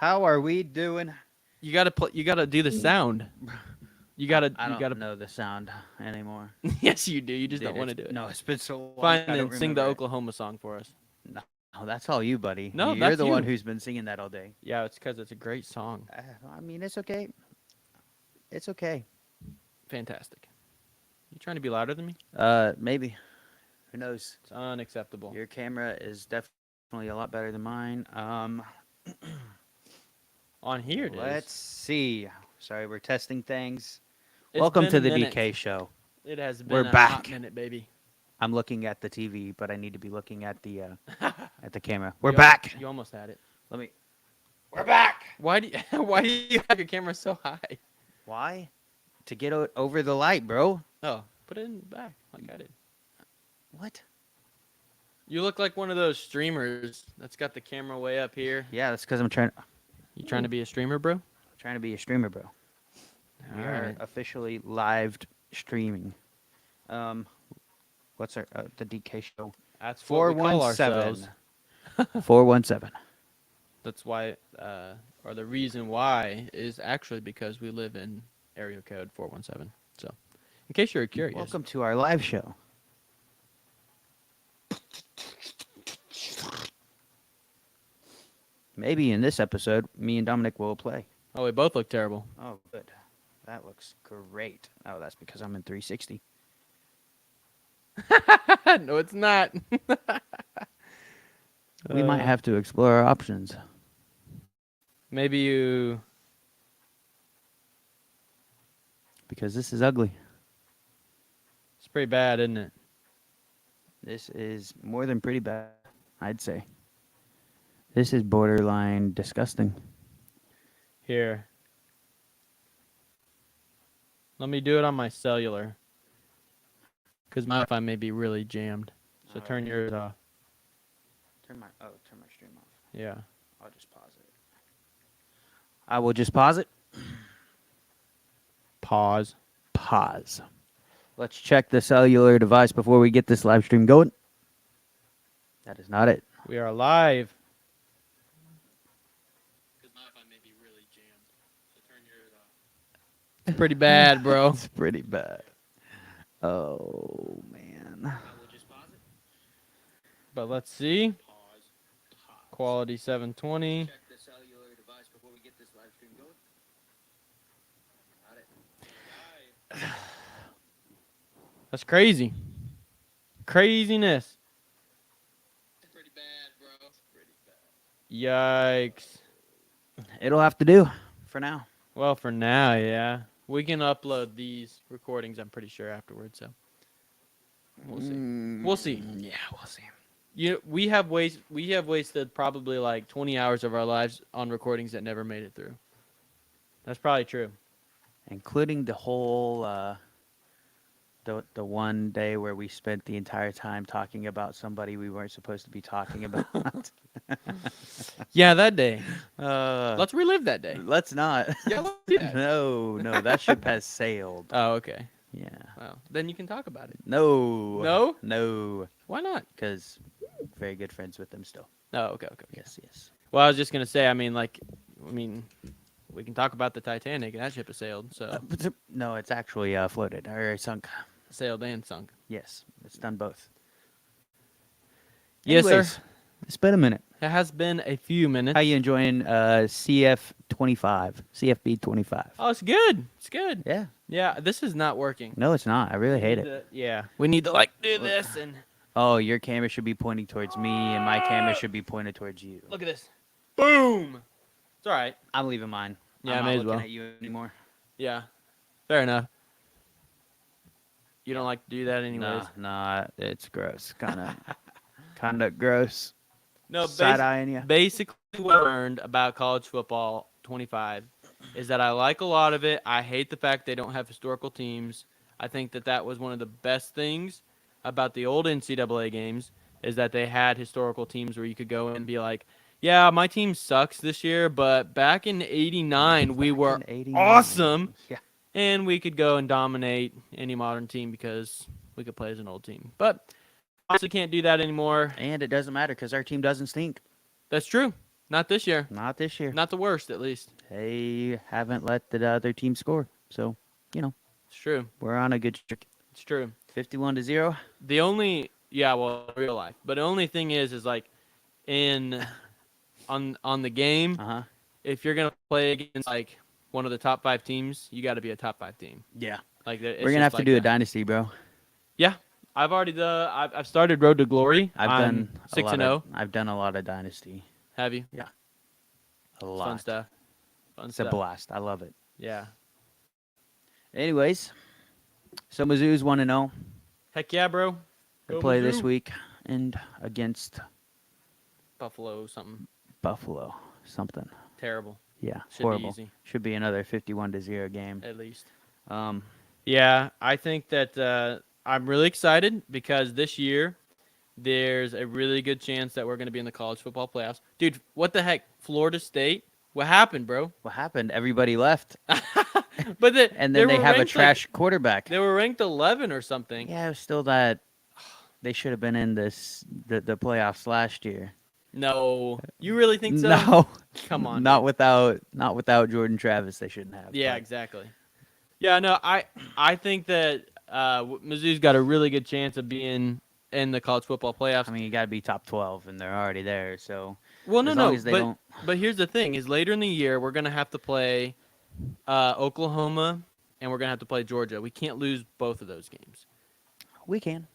How are we doing? You gotta play. You gotta do the sound. You gotta. I You don't gotta. know the sound anymore. Yes, you do. You just Dude, don't want to do it. no, it's been so long. Fine, I don't then sing the remember it. Oklahoma song for us. No, that's all you, buddy. No, You're that's the one you. who's been singing that all day. Yeah, it's because it's a great song. Uh, I mean, it's okay. It's okay. Fantastic. You trying to be louder than me? Maybe. Who knows? It's unacceptable. Your camera is definitely a lot better than mine. On here it is. Let's see. Sorry, we're testing things. It's Welcome been to a the minute. DK show. It has been We're a hot back. minute, baby. I'm looking at the TV, but I need to be looking at the camera. We're You back. You almost had it. Let me. We're back. Why do you, why do you have your camera so high? Why? To get over the light, bro. Oh, put it in the back like I did. What? You look like one of those streamers that's got the camera way up here. Yeah, that's because I'm You trying to be a streamer, bro? trying to be a streamer, bro. We are Alright. officially live streaming. What's our the DK show? That's what we call 417. ourselves. 417. That's why, or the reason why is actually because we live in area code 417. So, in case you're curious. Welcome to our live show. Maybe in this episode, me and Dominic will play. Oh, we both look terrible. Oh, good. That looks great. Oh, that's because I'm in 360. No, it's not. We might have to explore our options. Maybe you. Because this is ugly. It's pretty bad, isn't it? This is more than pretty bad, I'd say. This is borderline disgusting. Here. Let me do it on my cellular. Because my Wi-Fi may be really jammed. So turn yours off. Turn my stream off. Yeah. I'll just pause it. I will just pause it. Pause. Pause. Let's check the cellular device before we get this live stream going. That is not it. We are live. Because my Wi-Fi may be really jammed. So turn yours off. It's pretty bad, bro. It's pretty bad. Oh, man. But let's see. Quality 720. Check the cellular device before we get this live stream going. Not it. That's crazy. Craziness. It's pretty bad, bro. It's pretty bad. Yikes. It'll have to do for now. Well, for now, yeah. We can upload these recordings, I'm pretty sure, afterwards, so we'll see. We'll see. Yeah, we'll see. We have wasted probably like 20 hours of our lives on recordings that never made it through. That's probably true. Including the whole the one day where we spent the entire time talking about somebody we weren't supposed to be talking about. Yeah, that day. Let's Let's relive that day. not. Yeah, let's do that. No, that ship has sailed. Oh, okay. Yeah. Well, then you can talk about it. No. No? No. Why not? Because very good friends with them still. Oh, okay. Yes, yes. Well, I was just gonna say, we can talk about the Titanic, and that ship has sailed. So No, it's actually floated or sunk. sailed and sunk. Yes, it's done both. Yes, sir. Anyways, it's been a minute. It has been a few minutes. How you enjoying CF25, CFB 25? Oh, it's good. It's good. Yeah. Yeah, this is not working. No, it's not. I really hate it. Yeah, we need to like do this and Oh, your camera should be pointing towards me, and my camera should be pointed towards you. look at this. Boom. It's all right. I'm leaving mine. Yeah, I'm may not as looking well. at you anymore. Yeah, fair enough. You don't like to do that anyways. Nah, it's gross. Kind of gross. No, Side-eyeing you. basically what I learned about college football 25 is that I like a lot of it. I hate the fact they don't have historical teams. I think that was one of the best things about the old NCAA games is that they had historical teams where you could go and be like, yeah, my team sucks this year, but back in 89, we were Back in 89. awesome. Yeah. And we could go and dominate any modern team because we could play as an old team. But obviously can't do that anymore. And it doesn't matter because our team doesn't stink. That's true. Not this year. Not this year. Not the worst, at least. They haven't let the other team score. So, It's true. we're on a good streak. It's true. 51-0. The only real life. But the only thing is like in on the game, Uh-huh. if you're gonna play against like one of the top 5 teams, you got to be a top 5 team. Yeah. Like We're going to have to do a dynasty, bro. Yeah, I've already done. I've started Road to Glory. I've I'm done 6-0. I've done a lot of dynasty. Have you? A It's lot. fun stuff. Fun It's a stuff. blast. I love it. Yeah. Anyways, so Mizzou's 1-0. Heck yeah, bro. They Go play this Mizzou. week and against Buffalo something Buffalo. Something. terrible. Yeah, Should horrible. be easy Should be another 51-0 game. at least. Um, Yeah, I think that I'm really excited because this year there's a really good chance that we're going to be in the college football playoffs. Dude, what the heck? Florida State? What happened, bro? what happened? Everybody left, But and then they were have a ranked, trash quarterback. they were ranked 11 or something. Yeah, it was still that they should have been in the playoffs last year. No, you really think so? No, Come on. not without Jordan Travis. They shouldn't have. Yeah, but exactly. Yeah, no, I think that Mizzou's got a really good chance of being in the college football playoffs. I mean, you got to be top 12, and they're already there. So Well, no, as no, long as they but don't, but here's the thing: is later in the year we're gonna have to play Oklahoma, and we're gonna have to play Georgia. We can't lose both of those games. we can.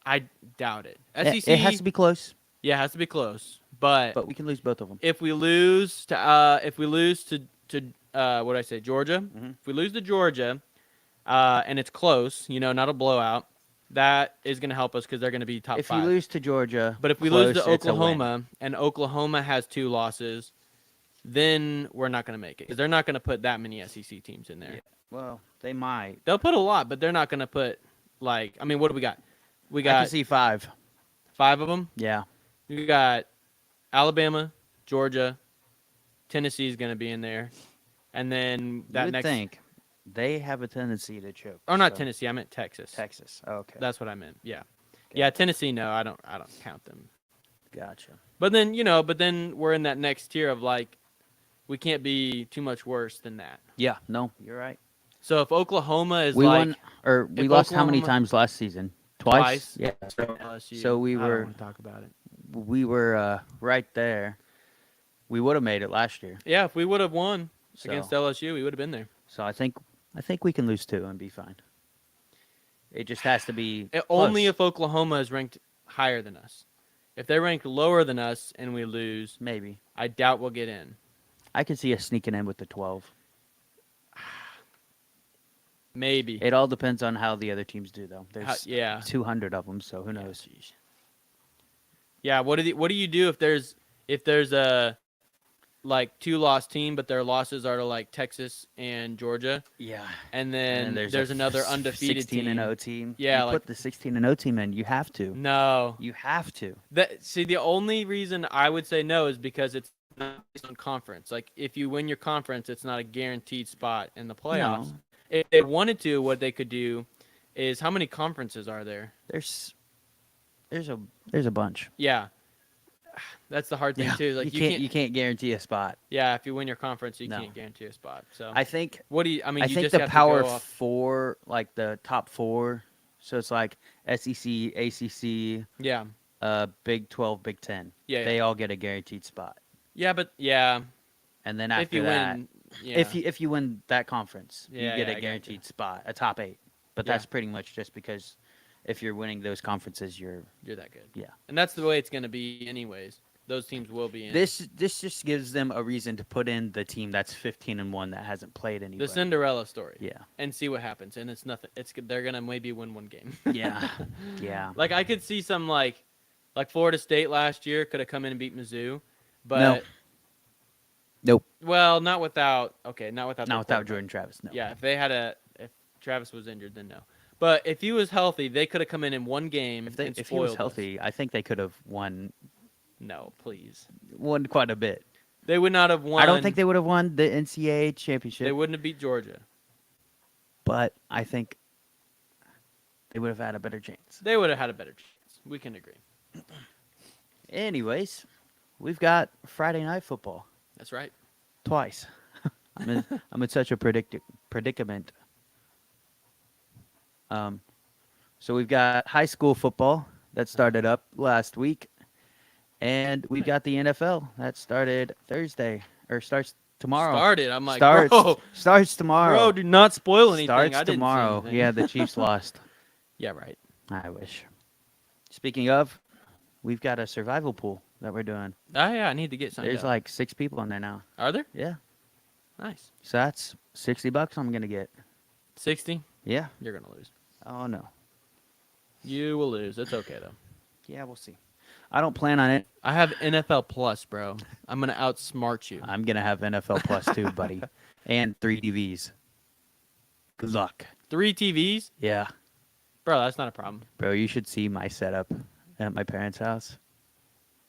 I doubt it. It, SEC, it has to be close, yeah, it has to be close. But but we can lose both of them. if we lose to what did I say, Georgia? Mhm. If we lose to Georgia, and it's close, not a blowout, that is gonna help us because they're gonna be top If 5. you lose to Georgia, But if we lose close, to it's a win. Oklahoma and Oklahoma has 2 losses, then we're not going to make it because they're not going to put that many SEC teams in there. Yeah. Well, they might. They'll put a lot, but they're not going to put what do we got? We I can got see 5. 5 of them. Yeah. We got Alabama, Georgia, Tennessee is going to be in there, and then You that would next think they have a tendency to choke. or not so- Tennessee. I meant Texas. Texas. Oh, okay. That's what I meant. Yeah, yeah. Tennessee. No, I don't count them. Gotcha. But then we're in that next tier of like, we can't be too much worse than that. Yeah. No, you're right. So if Oklahoma is We like won, or we if lost how many Oklahoma- times last season? Twice. Yeah. LSU, So we I don't were- wanna talk about it. We were right there. We would have made it last year. Yeah, if we would have won So, against LSU, we would have been there. so I think we can lose 2 and be fine. It just has to be Only close. if Oklahoma is ranked higher than us. If they're ranked lower than us and we lose, maybe. I doubt we'll get in. I could see us sneaking in with the 12. Maybe. It all depends on how the other teams do, though. There's Yeah. 200 of them, so who knows? Jeez. Yeah. What do you do if there's a like 2-loss team, but their losses are to like Texas and Georgia, Yeah. and then And there's a another undefeated 16 team. and 0 team. Yeah, you like- put the 16 and 0 team in. You have to. No. You have to. The only reason I would say no is because it's not based on conference. Like if you win your conference, it's not a guaranteed spot in the playoffs. No, If they wanted to, what they could do is how many conferences are there? there's a bunch. Yeah. That's the hard thing Yeah. too. Like you can't guarantee a spot. yeah, if you win your conference, you No. can't guarantee a spot. So I think what do you I mean I you think just the have to Power go off. 4, like the top 4, so it's like SEC, ACC, Yeah. Big 12, Big 10. Yeah. They all get a guaranteed spot. Yeah, but yeah, And then if after you that, win yeah. if you win that conference, Yeah, you yeah, get I a got guaranteed spot, a top 8. But Yeah. that's pretty much just because if you're winning those conferences, you're that good. Yeah. And that's the way it's going to be anyways. Those teams will be in. this just gives them a reason to put in the team that's 15 and 1 that hasn't played anybody. the Cinderella story. Yeah. And see what happens. And it's nothing. They're going to maybe win one game. Yeah. Yeah. Like I could see some like Florida State last year could have come in and beat Mizzou, but Nope. well, not without Not their without quarterback. Jordan Travis. No. Yeah, if Travis was injured, then no. But if he was healthy, they could have come in one game If and he spoiled was us. healthy, I think they could have won No, please. quite a bit. They would not have won. I don't think they would have won the NCAA championship, They wouldn't have beat Georgia. but I think they would have had a better chance. They would have had a better chance. We can agree. Anyways, we've got Friday night football That's right. twice. I'm in such a predicament. Um, so we've got high school football that started up last week, and we've got the NFL that started Thursday or starts tomorrow. Started. I'm like, starts bro, starts tomorrow. bro, do not spoil anything. Starts I didn't see tomorrow. anything. Yeah, the Chiefs lost. Yeah, right. I wish. Speaking of, we've got a survival pool that we're doing. Oh yeah, I need to get something. There's like 6 people in there now. Are there? Yeah. Nice. So that's $60 I'm gonna get. 60. Yeah. You're gonna lose. Oh no. You will lose. It's okay though. Yeah, we'll see. I don't plan on it. I have NFL Plus, bro. I'm gonna outsmart you. I'm gonna have NFL Plus too, buddy, and 3 TVs. Good luck. 3 TVs, Yeah, bro. That's not a problem. bro, you should see my setup at my parents' house.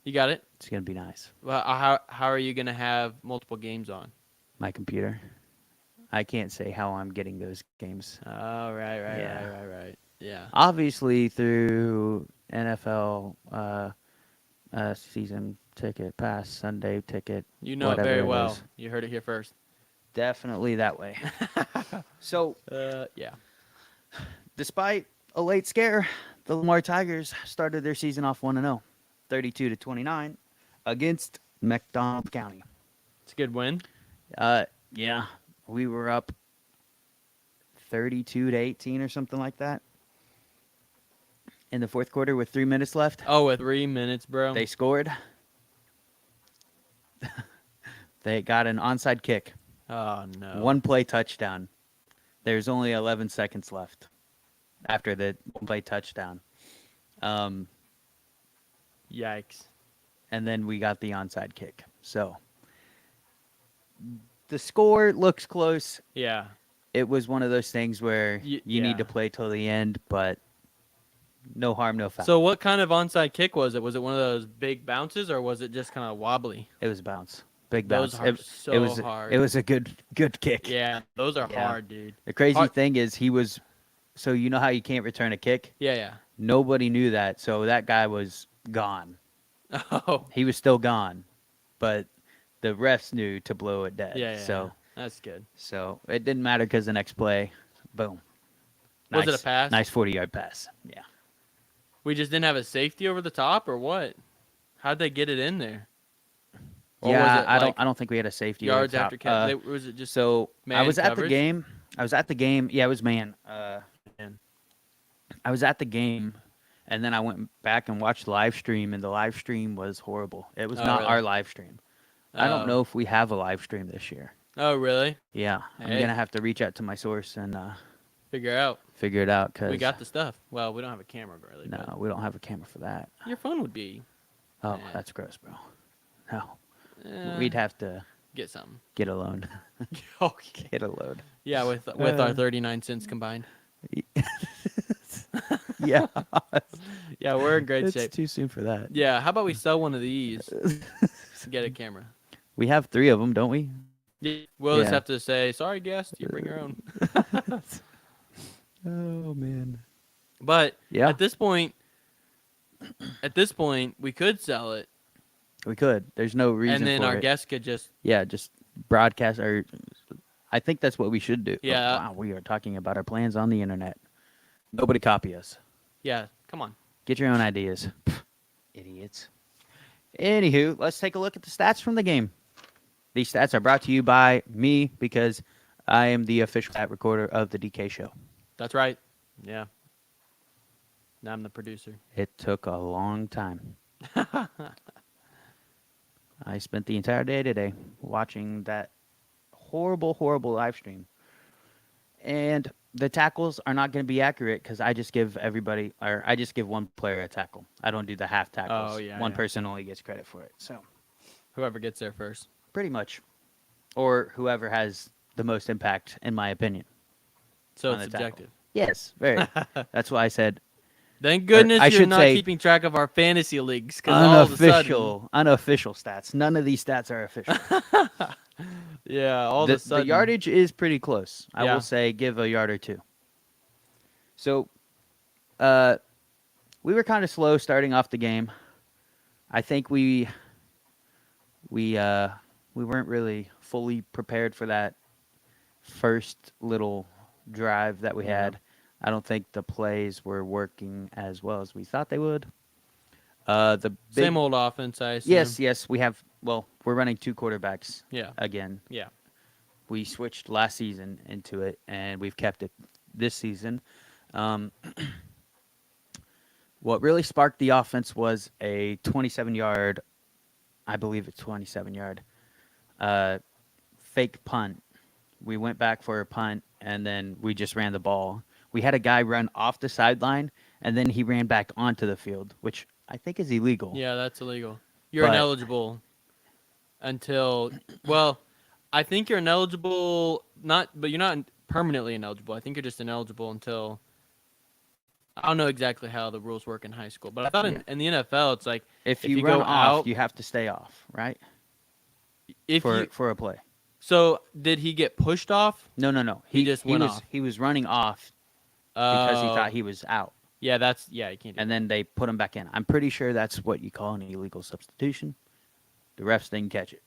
You got it. It's gonna be nice. Well, how are you gonna have multiple games on? My computer. I can't say how I'm getting those games. Oh, right. Yeah. Right. Yeah. Obviously through NFL season ticket pass, Sunday ticket. You know it whatever very it well. is. You heard it here first. Definitely that way. So, Yeah. despite a late scare, the Lamar Tigers started their season off 1-0, 32-29 against McDonald County. It's a good win. Yeah, we were up 32-18 or something like that. In the fourth quarter with 3 minutes left, Oh, with 3 minutes, bro. they scored. They got an onside kick. Oh no. 1 play touchdown. There's only 11 seconds left after the 1 play touchdown. Yikes. And then we got the onside kick. So the score looks close. Yeah. It was one of those things where you yeah. need to play till the end, but no harm, no foul. So what kind of onside kick was it? Was it one of those big bounces or was it just kind of wobbly? It was a bounce. Big Those bounce. are so it was hard. It was a good kick. Yeah, those are Yeah. hard, dude. The crazy Hard- thing is so you know how you can't return a kick? Yeah. Nobody knew that. So that guy was gone. Oh. He was still gone, but the refs knew to blow it dead. Yeah. So That's good. it didn't matter because the next play, boom. Was it a pass? Nice 40-yard pass. Yeah. We just didn't have a safety over the top or what? How'd they get it in there? Or Yeah, was it I don't think we had a safety over yards the top. after catch? Was it just So I man was at the coverage? game. Yeah, it was man. Man. I was at the game, and then I went back and watched the live stream, and the live stream was horrible. It was Oh, not really? our live stream. I Oh. don't know if we have a live stream this year. Oh, really? Yeah, I'm Hey. gonna have to reach out to my source and Figure out. figure it out. Cause We got the stuff. Well, we don't have a camera, really. no, but we don't have a camera for that. your phone would be. Oh, Yeah. that's gross, bro. No, eh, we'd have to get something. get a loan. Okay. Get a load. Yeah, with our 39 cents combined. Yeah, Yeah, we're in great it's shape. too soon for that. Yeah, how about we sell one of these? Get a camera. We have 3 of them, don't we? Yeah, we'll just Yeah. have to say, sorry, guest, you bring your own. Oh man. But Yeah. at this point, we could sell it, We could. There's no reason and then for our it. guest could just. Yeah, just broadcast or I think that's what we should do. Oh, Yeah. wow, we are talking about our plans on the internet. Nobody copy us. Yeah, come on. Get your own ideas. Idiots. Anywho, let's take a look at the stats from the game. These stats are brought to you by me because I am the official stat recorder of the DK show. That's right. Yeah. Now I'm the producer. It took a long time. I spent the entire day today watching that horrible, horrible live stream. And the tackles are not going to be accurate because I just give one player a tackle. I don't do the half tackles. Oh, yeah, One yeah. person only gets credit for it. So Whoever gets there first. pretty much. Or whoever has the most impact, in my opinion. So On it's the tackle. subjective. Yes, very. That's why I said Thank goodness I you're should not say keeping track of our fantasy leagues. Because all of a sudden, unofficial stats. None of these stats are official. yeah, all of the, a sudden, the yardage is pretty close. I Yeah. will say give a yard or two. So we were kind of slow starting off the game. I think we we weren't really fully prepared for that first little drive that we Yeah. had. I don't think the plays were working as well as we thought they would. The big Same old offense, I assume. yes, we have. Well, we're running two quarterbacks Yeah. again. Yeah. We switched last season into it, and we've kept it this season. Um, what really sparked the offense was a 27-yard, I believe it's 27-yard, uh, fake punt. We went back for a punt, and then we just ran the ball. We had a guy run off the sideline, and then he ran back onto the field, which I think is illegal. Yeah, that's illegal. You're But- ineligible until well, I think you're ineligible but you're not permanently ineligible. I think you're just ineligible until I don't know exactly how the rules work in high school, but I thought in the NFL it's like If if you you run go off, out- you have to stay off, right? if For you for a play. so did he get pushed off? No. He just went was off. he was running off because he Oh, thought he was out, yeah, you can't do and then they put him back in. I'm pretty sure that's what you call an illegal substitution. The refs didn't catch it,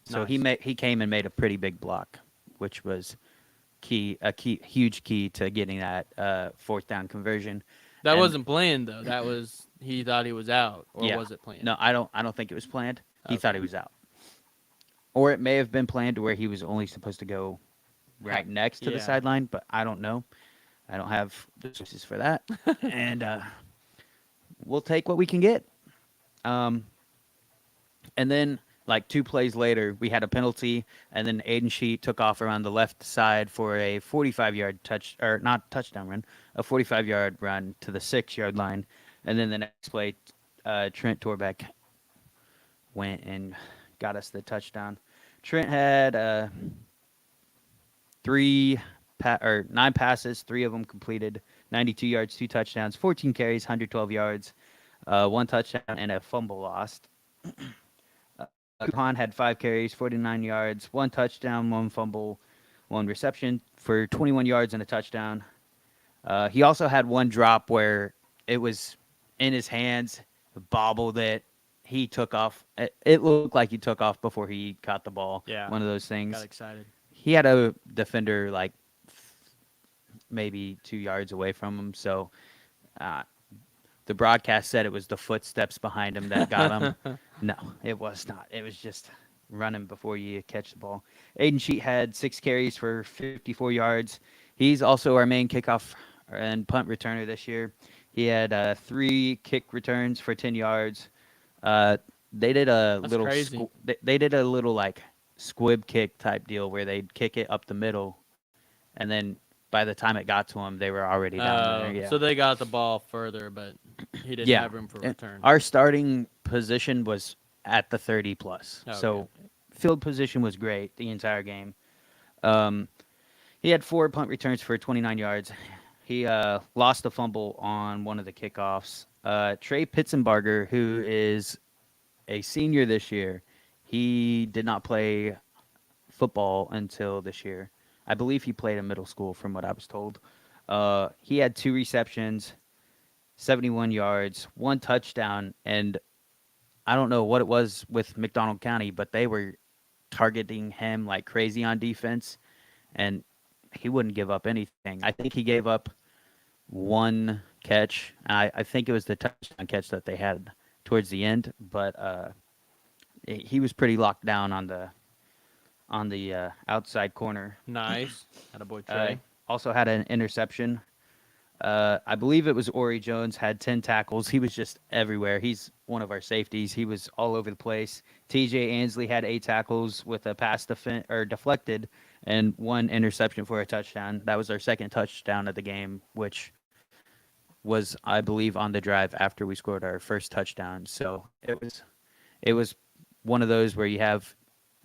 so Nice. he came and made a pretty big block, which was huge key to getting that fourth down conversion. that and- wasn't planned though. That was he thought he was out, or Yeah. was it planned? No, I don't think it was planned. He thought he Okay. was out, or it may have been planned to where he was only supposed to go right next to the Yeah. sideline, but I don't know. I don't have the sources for that, and we'll take what we can get. And then, like 2 plays later, we had a penalty, and then Aiden Sheet took off around the left side for a 45-yard not touchdown run, a 45-yard run to the 6-yard line, and then the next play, Trent Torbeck went and got us the touchdown. Trent had 9 passes, 3 of them completed, 92 yards, 2 touchdowns, 14 carries, 112 yards, 1 touchdown, and a fumble lost. Kuhan had 5 carries, 49 yards, 1 touchdown, 1 fumble, 1 reception for 21 yards and a touchdown. He also had 1 drop where it was in his hands, bobbled it. He took off. It looked like he took off before he caught the ball. Yeah. One of those things. Got excited. He had a defender like maybe 2 yards away from him. So the broadcast said it was the footsteps behind him that got him. No, it was not. It was just running before you catch the ball. Aiden Sheet had 6 carries for 54 yards. He's also our main kickoff and punt returner this year. He had 3 kick returns for 10 yards. They did a That's little crazy. they did a little like squib kick type deal where they'd kick it up the middle, and then by the time it got to him, they were already down there. Yeah. So they got the ball further, but he didn't Yeah. have room for And return. Our starting position was at the 30 plus, Okay. so field position was great the entire game. He had 4 punt returns for 29 yards. He lost a fumble on one of the kickoffs. Trey Pitzenbarger, who is a senior this year, he did not play football until this year. I believe he played in middle school, from what I was told. He had 2 receptions, 71 yards, 1 touchdown, and I don't know what it was with McDonald County, but they were targeting him like crazy on defense, and he wouldn't give up anything. I think he gave up 1 catch. I think it was the touchdown catch that they had towards the end, but he was pretty locked down on the outside corner. Nice. Had a boy Uh, Trey. also had an interception. I believe it was Ori Jones, had 10 tackles. He was just everywhere. He's one of our safeties. He was all over the place. TJ Ansley had 8 tackles with a pass deflected and 1 interception for a touchdown. That was our second touchdown of the game, which was, I believe, on the drive after we scored our first touchdown. So it was one of those where you have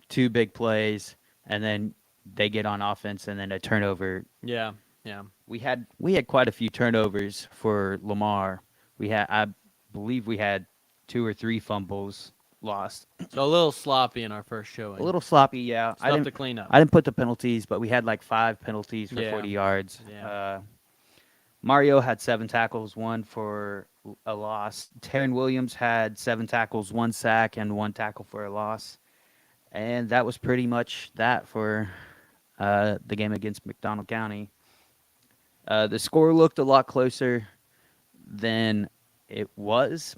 2 big plays and then they get on offense and then a turnover. Yeah. Yeah. We had quite a few turnovers for Lamar. I believe we had 2 or 3 fumbles lost. So a little sloppy in our first showing. A little sloppy, yeah. stuff to clean up. I didn't put the penalties, but we had like 5 penalties for Yeah. 40 yards. Yeah. Mario had 7 tackles, 1 for a loss. Taryn Williams had 7 tackles, 1 sack, and 1 tackle for a loss. And that was pretty much that for the game against McDonald County. The score looked a lot closer than it was.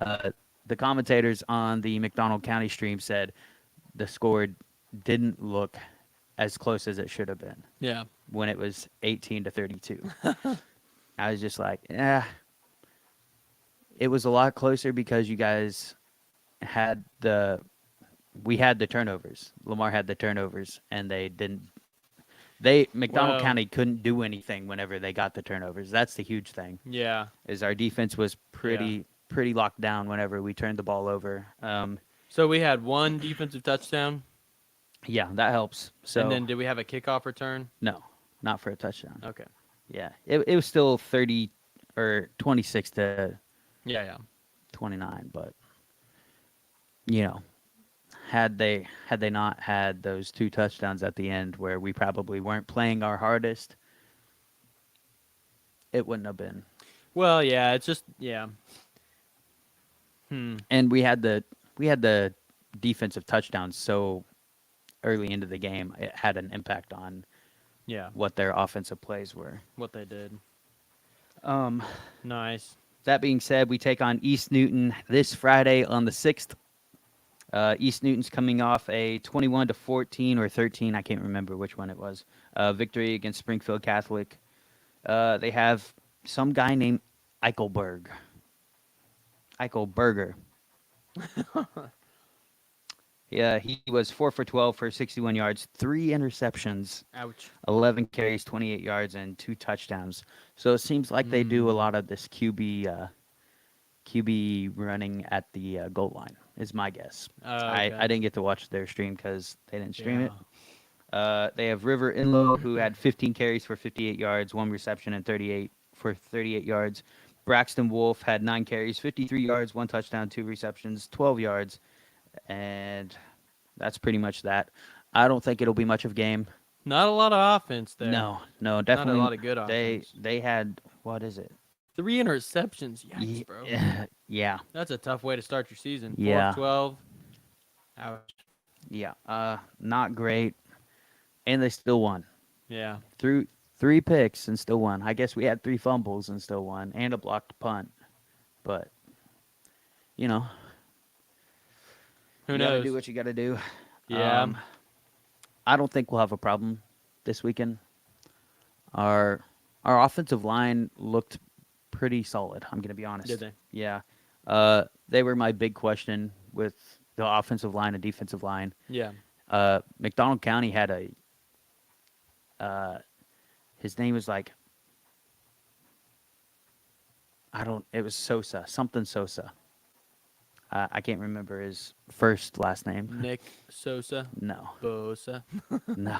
The commentators on the McDonald County stream said the score didn't look as close as it should have been Yeah. when it was 18-32. I was just like, yeah, it was a lot closer because you guys had we had the turnovers. Lamar had the turnovers, and they didn't. McDonald Well, County couldn't do anything whenever they got the turnovers. That's the huge thing. yeah. Is our defense was pretty locked down whenever we turned the ball over. So we had 1 defensive touchdown, Yeah, that helps. So and then did we have a kickoff return? no, not for a touchdown. Okay. Yeah, it was still 30 or 26-29, Yeah. but you know, had they not had those 2 touchdowns at the end where we probably weren't playing our hardest, it wouldn't have been. Well, yeah. It's just And we had the defensive touchdowns so early into the game, it had an impact on Yeah. what their offensive plays were. What they did. Um, Nice. that being said, we take on East Newton this Friday on the 6th. East Newton's coming off a 21-14 or 13, I can't remember which one it was, victory against Springfield Catholic. They have some guy named Eichelberger. Yeah, he was 4 for 12 for 61 yards, 3 interceptions, Ouch. 11 carries, 28 yards, and 2 touchdowns. So it seems like they do a lot of this QB running at the goal line, is my guess. I didn't get to watch their stream because they didn't stream it. They have River Inlow, who had 15 carries for 58 yards, 1 reception, and 38 yards. Braxton Wolf had 9 carries, 53 yards, 1 touchdown, 2 receptions, 12 yards. And that's pretty much that. I don't think it'll be much of a game. Not a lot of offense there. No, definitely. Not a lot of good offense. They had, what is it? 3 interceptions. Yikes, bro. Yeah. That's a tough way to start your season. 4 Yeah. of 12. Ouch. Yeah. Not great. And they still won. Yeah. Through 3 picks and still won. I guess we had 3 fumbles and still won, and a blocked punt. But, Who you gotta knows? do what you gotta do. Yeah. I don't think we'll have a problem this weekend. Our offensive line looked pretty solid. I'm gonna be honest. Did they? Yeah. They were my big question with the offensive line and defensive line. Yeah. McDonald County had his name was like, it was Sosa, something Sosa. I can't remember his last name. Nick Sosa. No, Bosa. no,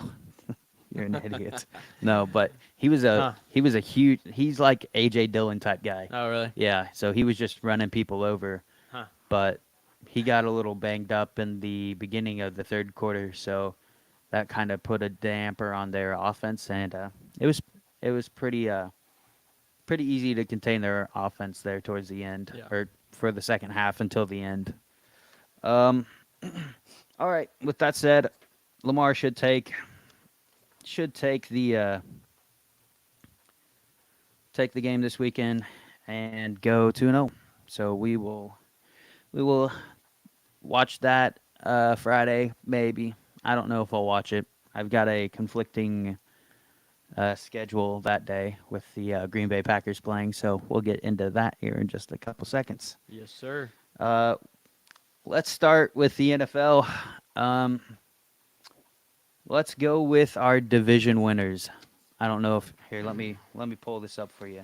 you're an idiot. No, but he was a huge. He's like AJ Dillon type guy. Oh, really? Yeah, so he was just running people over. Huh. But he got a little banged up in the beginning of the 3rd quarter, so that kind of put a damper on their offense, and it was pretty easy to contain their offense there towards the end, or for the second half until the end. All right. With that said, Lamar should take the game this weekend and go 2-0. So we will watch that Friday, maybe. I don't know if I'll watch it. I've got a conflicting schedule that day with the Green Bay Packers playing, so we'll get into that here in just a couple seconds. Yes, sir. Let's start with the NFL. Let's go with our division winners. I don't know if here. Let me pull this up for you.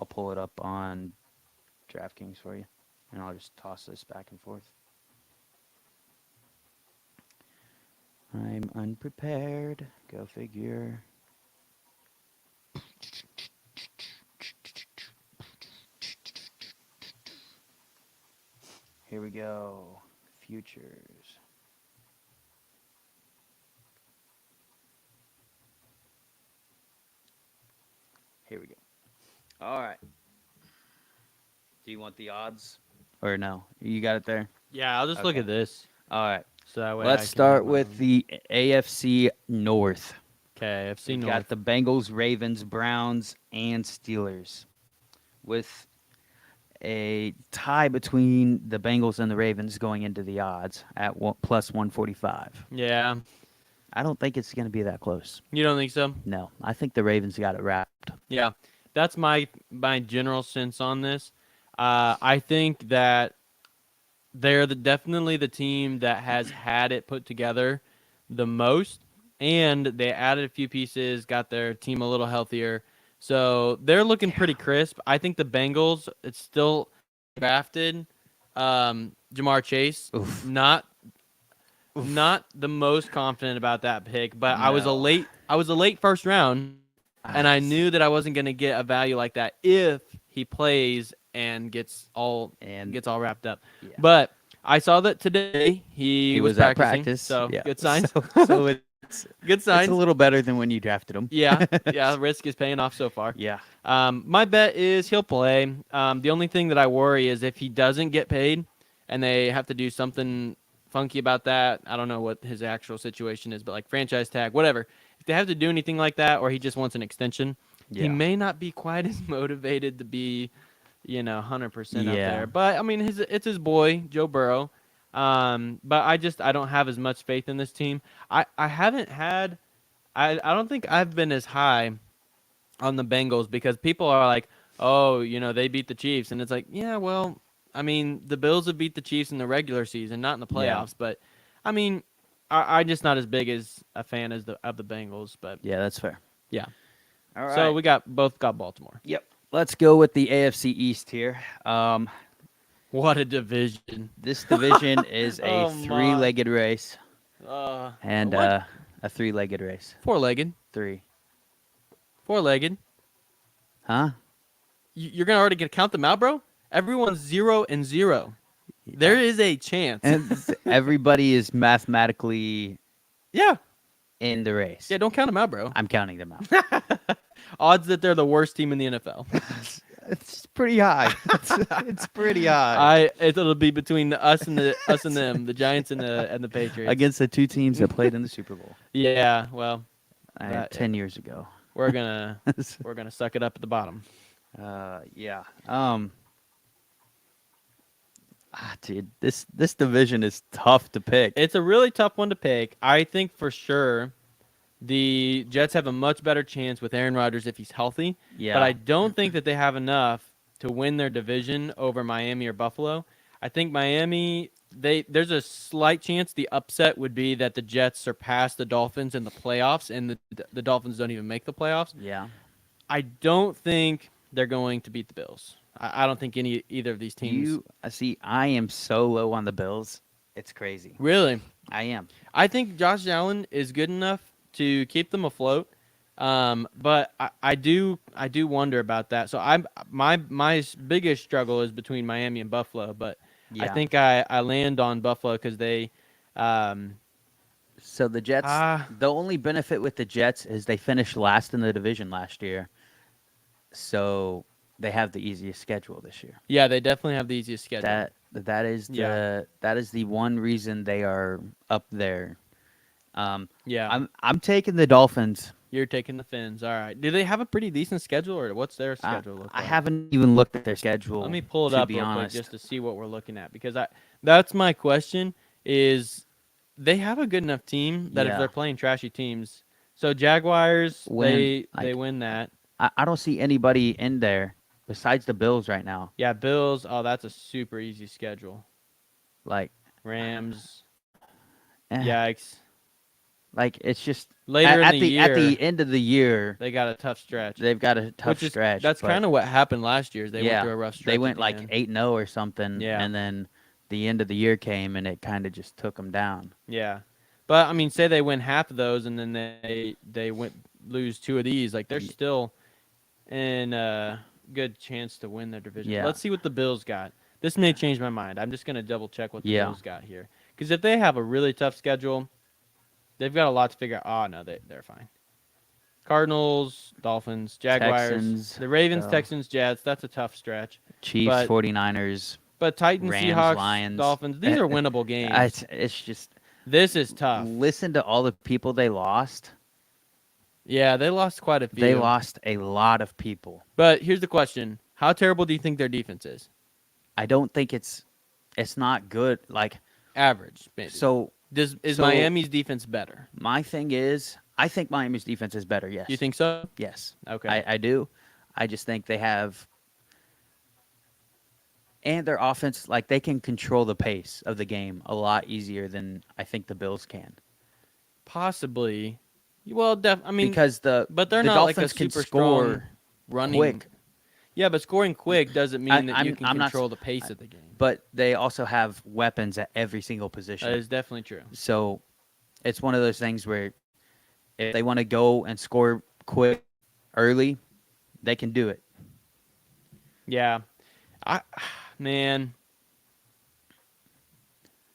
I'll pull it up on DraftKings for you, and I'll just toss this back and forth. I'm unprepared. Go figure. Here we go. Futures. Here we go. All right. Do you want the odds or no? You got it there. Yeah, I'll just look Okay. at this. All right. So that way I Let's can start make my with own. the AFC North. Okay, FC We've North. got the Bengals, Ravens, Browns, and Steelers, with a tie between the Bengals and the Ravens going into the odds at plus 145. Yeah, I don't think it's going to be that close. you don't think so? No, I think the Ravens got it wrapped. Yeah, that's my general sense on this. I think that they're definitely the team that has had it put together the most, and they added a few pieces, got their team a little healthier, so they're looking pretty crisp. I think the Bengals, it's still drafted Jamar Chase, Oof. not the most confident about that pick, but I was a No. late first round, and I knew that I wasn't going to get a value like that if he plays and gets all wrapped up. Yeah. But I saw that today he was at practicing, practice. so yeah. good signs. So it's Good signs. a little better than when you drafted him. Yeah, risk is paying off so far. Yeah. My bet is he'll play. The only thing that I worry is if he doesn't get paid and they have to do something funky about that. I don't know what his actual situation is, but like franchise tag, whatever. If they have to do anything like that or he just wants an extension, he Yeah. may not be quite as motivated to be, 100% up Yeah. there. But, I mean, it's his boy, Joe Burrow. But I don't have as much faith in this team. I don't think I've been as high on the Bengals because people are like, oh, they beat the Chiefs. And it's like, yeah, well, I mean, the Bills have beat the Chiefs in the regular season, not in the playoffs. But, I mean, I'm just not as big as a fan of the Bengals. But, Yeah, that's fair. yeah. All right. So we both got Baltimore. Yep. Let's go with the AFC East here. What a division. This division is a Oh, my. three-legged race and what? a three-legged race. Four-legged. Three. Four-legged. Huh? You're going to already count them out, bro? Everyone's 0-0. There is a chance. And everybody is mathematically Yeah. in the race. Yeah, don't count them out, bro. I'm counting them out. Odds that they're the worst team in the NFL. It's pretty high. It's pretty high. It'll be between us and them, the Giants and the Patriots. Against the two teams that played in the Super Bowl Yeah, well, That- 10 years ago. we're gonna suck it up at the bottom. Yeah. Dude, this division is tough to pick. It's a really tough one to pick. I think for sure the Jets have a much better chance with Aaron Rodgers if he's healthy. Yeah. But I don't think that they have enough to win their division over Miami or Buffalo. I think Miami, there's a slight chance the upset would be that the Jets surpass the Dolphins in the playoffs, and the Dolphins don't even make the playoffs. Yeah. I don't think they're going to beat the Bills. I don't think either of these teams. See, I am so low on the Bills. It's crazy. Really? I am. I think Josh Allen is good enough to keep them afloat. But I do wonder about that. So my biggest struggle is between Miami and Buffalo, but Yeah. I think I land on Buffalo because they. So the Jets, the only benefit with the Jets is they finished last in the division last year. So they have the easiest schedule this year. Yeah, they definitely have the easiest schedule. That is the one reason they are up there. Yeah, I'm taking the Dolphins. you're taking the Fins. All right. Do they have a pretty decent schedule, or what's their schedule look I like? haven't even looked at their schedule. Let me pull it to up be real honest. quick just to see what we're looking at because that's my question is they have a good enough team that if Yeah. they're playing trashy teams. So Jaguars, Win, they win that. I don't see anybody in there besides the Bills right now. Yeah, Bills. Oh, that's a super easy schedule. Like, Rams. eh, Yikes. like it's just Later at in the the at year, the end of the year, they got a tough stretch. they've got a tough stretch. That's but kind of what happened last year. Is they yeah, went through a rough stretch. they at went the like end. 8-0 or something, Yeah. and then the end of the year came and it kind of just took them down. Yeah, but I mean, say they win half of those and then they lose two of these. Like they're still in a good chance to win their division. Yeah. Let's see what the Bills got. This may change my mind. I'm just gonna double check what the Yeah. Bills got here because if they have a really tough schedule, they've got a lot to figure out. Oh no, they're fine. Cardinals, Dolphins, Jaguars, Texans, the Ravens, so Texans, Jets. That's a tough stretch. Chiefs, But 49ers, but Titans, Rams, Seahawks, Lions. Dolphins. These are winnable games. It's just This is tough. listen to all the people they lost. Yeah, they lost quite a few. They lost a lot of people. But here's the question: how terrible do you think their defense is? I don't think it's not good. Like Average, maybe. so, Is so- Miami's defense better? my thing is, I think Miami's defense is better. Yes, You think so? Yes, Okay. I do. I just think they have, and their offense, like they can control the pace of the game a lot easier than I think the Bills can. Possibly. Well, I mean, Because but they're the not like a Dolphins can super score strong running. quick, Yeah, but scoring quick doesn't mean that you I'm- can I'm not- control the pace of the game. but they also have weapons at every single position. That is definitely true. So it's one of those things where if they want to go and score quick early, they can do it. Yeah. Man.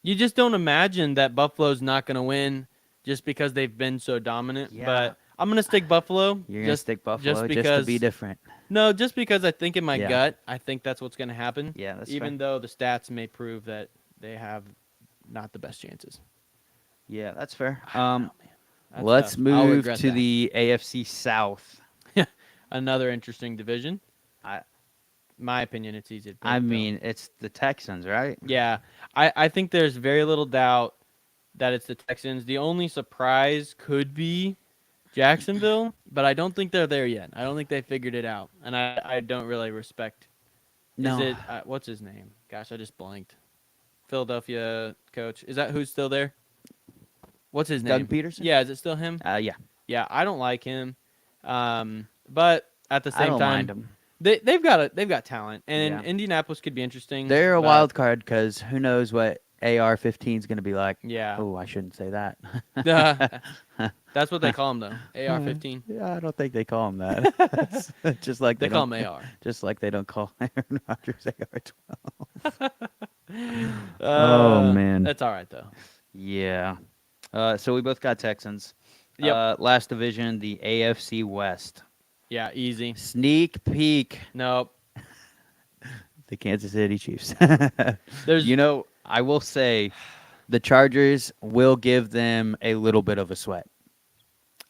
You just don't imagine that Buffalo's not going to win just because they've been so dominant. Yeah. But I'm going to stick Buffalo. You're gonna stick Buffalo just to because be different. No, just because I think in my Yeah. gut, I think that's what's going to happen. Yeah, that's even fair. though the stats may prove that they have not the best chances. Yeah, that's fair. That's Let's tough. I'll move regret to that. the AFC South. Another interesting division. I- My opinion, it's easy to pick, I though. mean, it's the Texans, right? Yeah, I think there's very little doubt that it's the Texans. The only surprise could be Jacksonville, but I don't think they're there yet. I don't think they figured it out, and I don't really respect. No. Is it what's his name? Gosh, I just blanked. Philadelphia coach. Is that who's still there? What's his name? Doug Peterson? Yeah, is it still him? Yeah. Yeah, I don't like him. But at the I same don't time, mind them. they've got talent, and Yeah. Indianapolis could be interesting. They're a but- wild card because who knows what AR-15 is going to be like. Yeah. Oh, I shouldn't say that. That's what they call him though. AR-15. Yeah, I don't think they call him that. just like They call don't- him AR. Just like they don't call Aaron Rodgers AR-12. Uh, man. That's all right though. Yeah. So we both got Texans. Yep. Last division, the AFC West. Yeah, easy. Sneak peek, Nope. the Kansas City Chiefs. There's You know, I will say the Chargers will give them a little bit of a sweat.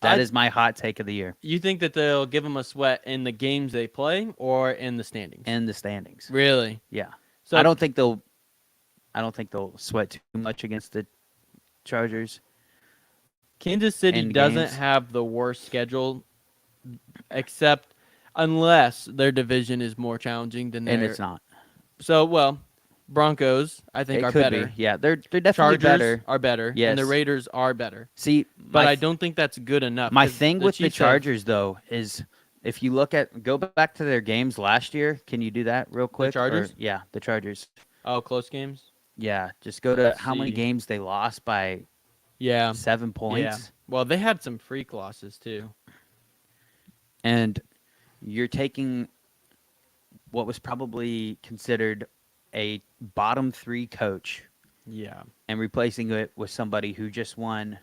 That is my hot take of the year You think that they'll give them a sweat in the games they play or in the standings? in the standings. Really? Yeah. So I don't think they'll sweat too much against the Chargers. Kansas City in doesn't games. have the worst schedule, except unless their division is more challenging than their. And it's not. So well, Broncos I think It are could better. be. Yeah, they're definitely Chargers better. are better. And the Yes. Raiders are better. See, But my I don't think that's good enough. My 'cause thing with the Chiefs have- Chargers though is if you go back to their games last year. Can you do that real quick? Or- Chargers? yeah, the Chargers. Oh, close games. Yeah, just go to Let's how many see. games they lost by Yeah. 7 Yeah. points, Well, they had some freak losses too. and you're taking what was probably considered a bottom 3 coach Yeah. and replacing it with somebody who just won.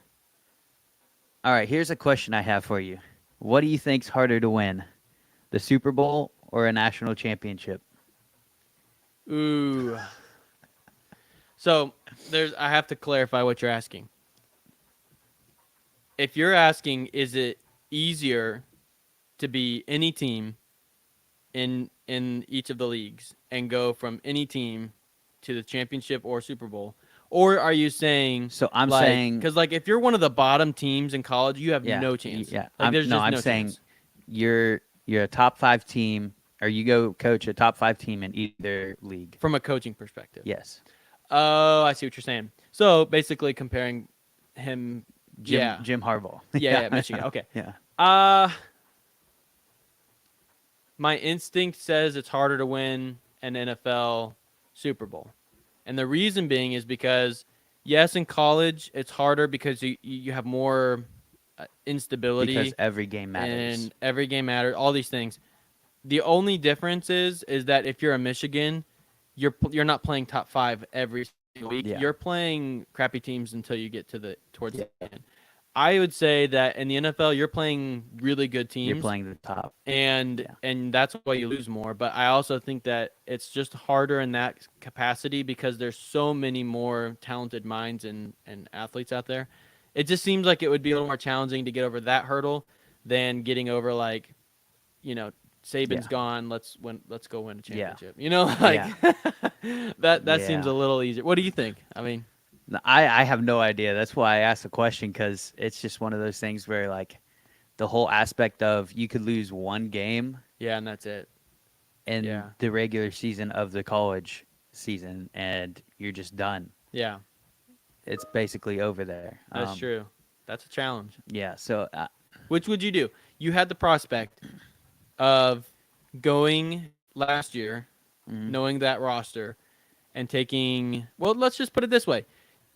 All right, here's a question I have for you. What do you think's harder to win, the Super Bowl or a national championship? Ooh. So I have to clarify what you're asking. If you're asking, is it easier to be any team in each of the leagues and go from any team to the championship or Super Bowl, or are you saying? So I'm saying, because like if you're one of the bottom teams in college, you have yeah, no chance. Yeah, Like, there's just I'm no saying chance. you're a top 5 team, or you go coach a top 5 team in either league. From a coaching perspective. Yes, Oh, I see what you're saying. So basically comparing him. Jim Harbaugh. Yeah, Michigan. Okay. Yeah, My instinct says it's harder to win an NFL Super Bowl. And the reason being is because, yes, in college, it's harder because you have more instability. because every game matters. And every game matters, all these things. The only difference is that if you're a Michigan, you're not playing top 5 every single week. Yeah. You're playing crappy teams until you get towards the end. I would say that in the NFL, you're playing really good teams. You're playing the top. and Yeah. and that's why you lose more. But I also think that it's just harder in that capacity because there's so many more talented minds and athletes out there. It just seems like it would be a little more challenging to get over that hurdle than getting over like, Saban's Yeah. gone. Let's go win a Yeah. championship. Like that seems Yeah. a little easier. What do you think? I mean, I have no idea. That's why I asked the question, because it's just one of those things where like the whole aspect of you could lose one game yeah, and that's it. in Yeah. the regular season of the college season, and you're just done. Yeah, It's basically over there. that's true. That's a challenge. Yeah. So Which would you do? You had the prospect of going last year, mhm. knowing that roster, and taking. Well, let's just put it this way: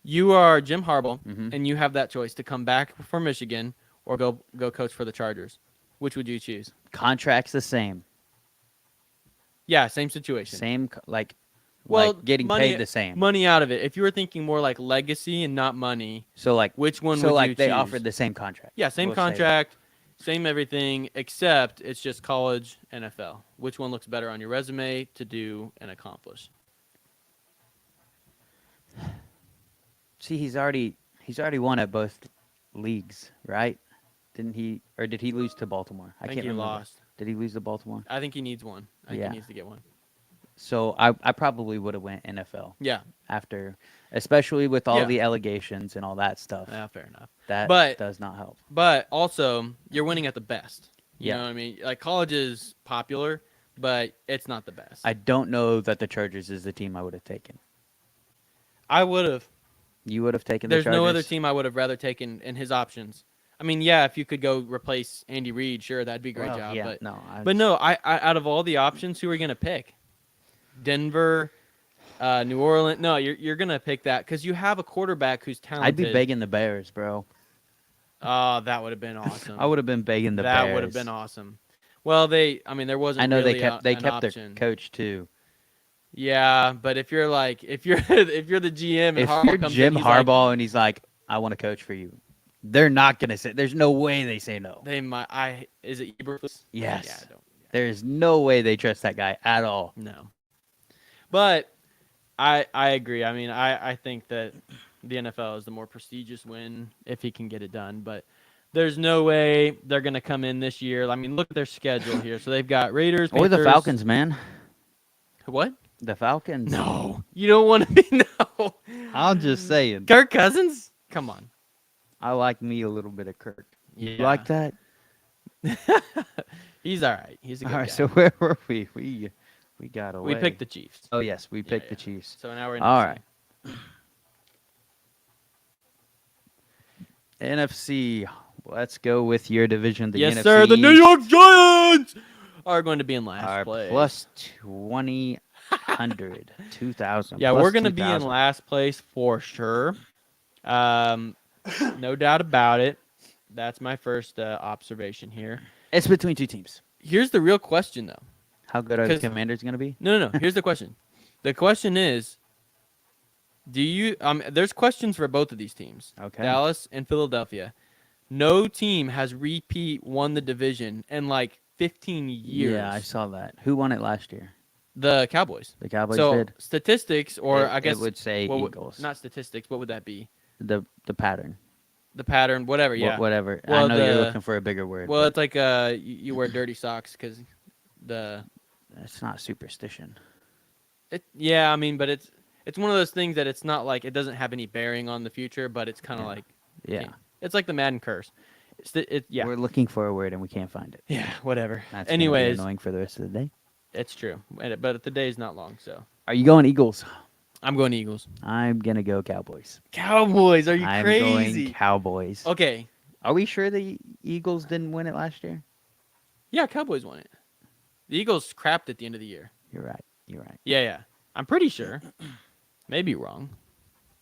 you are Jim Harbaugh, Mhm. and you have that choice to come back for Michigan or go coach for the Chargers. Which would you choose? Contract's the same. Yeah, same situation. Same like Well, getting money, paid the same. Money out of it. If you were thinking more like legacy and not money, So like which one so would like you they choose? offered the same contract. Yeah, same We'll say that. contract, same everything, except it's just college, NFL. Which one looks better on your resume to do and accomplish? See, he's already won at both leagues, right? Didn't he, or did he lose to Baltimore? I think can't he remember. lost. Did he lose to Baltimore? I think he needs one. I think Yeah. he needs to get one. So I probably would have went NFL Yeah, after, especially with all Yeah. the allegations and all that stuff. yeah, fair enough. That But- does not help. But also, you're winning at the best. You Yeah. know what I mean? Like college is popular, but it's not the best. I don't know that the Chargers is the team I would have taken. I would have. You would have taken There's the Chargers? no other team I would have rather taken in his options. I mean, yeah, if you could go replace Andy Reid, sure, that'd be a great Well, job. yeah, But no. But no, I out of all the options, who are you gonna pick? Denver, New Orleans. No, you're gonna pick that because you have a quarterback who's talented. I'd be begging the Bears, bro. Oh, that would have been awesome. I would have been begging the that Bears. would have been awesome. Well, there wasn't. I know really they kept an their option. coach too. Yeah, but if you're if you're the GM and If Harbaugh you're comes Jim in, he's like, Harbaugh and he's like, "I want to coach for you," they're not gonna say. There's no way they say no. they might. Is it Eberflus? Yes. Yeah, I don't. There is no way they trust that guy at all. No. But I agree. I mean, I think that the NFL is the more prestigious win if he can get it done. But there's no way they're going to come in this year. I mean, look at their schedule here. So they've got Raiders, Or the Panthers- Falcons, man. What? The Falcons. No. You don't want to be no. I'm just saying. Kirk Cousins? Come on. I like me a little bit of Kirk. You Yeah. like that? He's all right. He's a good All guy. right. So where were we? We got away. we picked the Chiefs. Oh yes, we picked the yeah. Chiefs. So now we're in All NFC. right. NFC. Let's go with your division. The Yes, NFC. sir. The New York Giants are going to be in last are place. plus 2,000. 2,000. Yeah, plus we're going to be in 2,000. last place for sure. No doubt about it. That's my first observation here. It's between two teams. Here's the real question, though. How good are the 'Cause- Commanders going to be? No. Here's the question. The question is, do you? There's questions for both of these teams. Okay. Dallas and Philadelphia. No team has won the division in like 15 years. Yeah, I saw that. Who won it last year? The Cowboys. The Cowboys So did. statistics, or It- I guess it would say what would- Eagles. not statistics. What would that be? The pattern. The pattern, whatever. Yeah. Whatever. Well, I know you're the- looking for a bigger word. Well, but it's like you wear dirty socks because it's not superstition. yeah, I mean, but it's one of those things that it's not like it doesn't have any bearing on the future, but it's kind of Yeah. like Yeah. it's like the Madden curse. Yeah, We're looking for a word and we can't find it. yeah, whatever. That's gonna be Anyways, annoying for the rest of the day. it's true, but the day's not long, so Are you going Eagles? I'm going Eagles. I'm gonna go Cowboys. Cowboys, are you I'm crazy? going Cowboys. Okay, Are we sure the Eagles didn't win it last year? yeah, Cowboys won it. The Eagles crapped at the end of the year. You're right. You're right. Yeah, I'm pretty sure. Maybe wrong.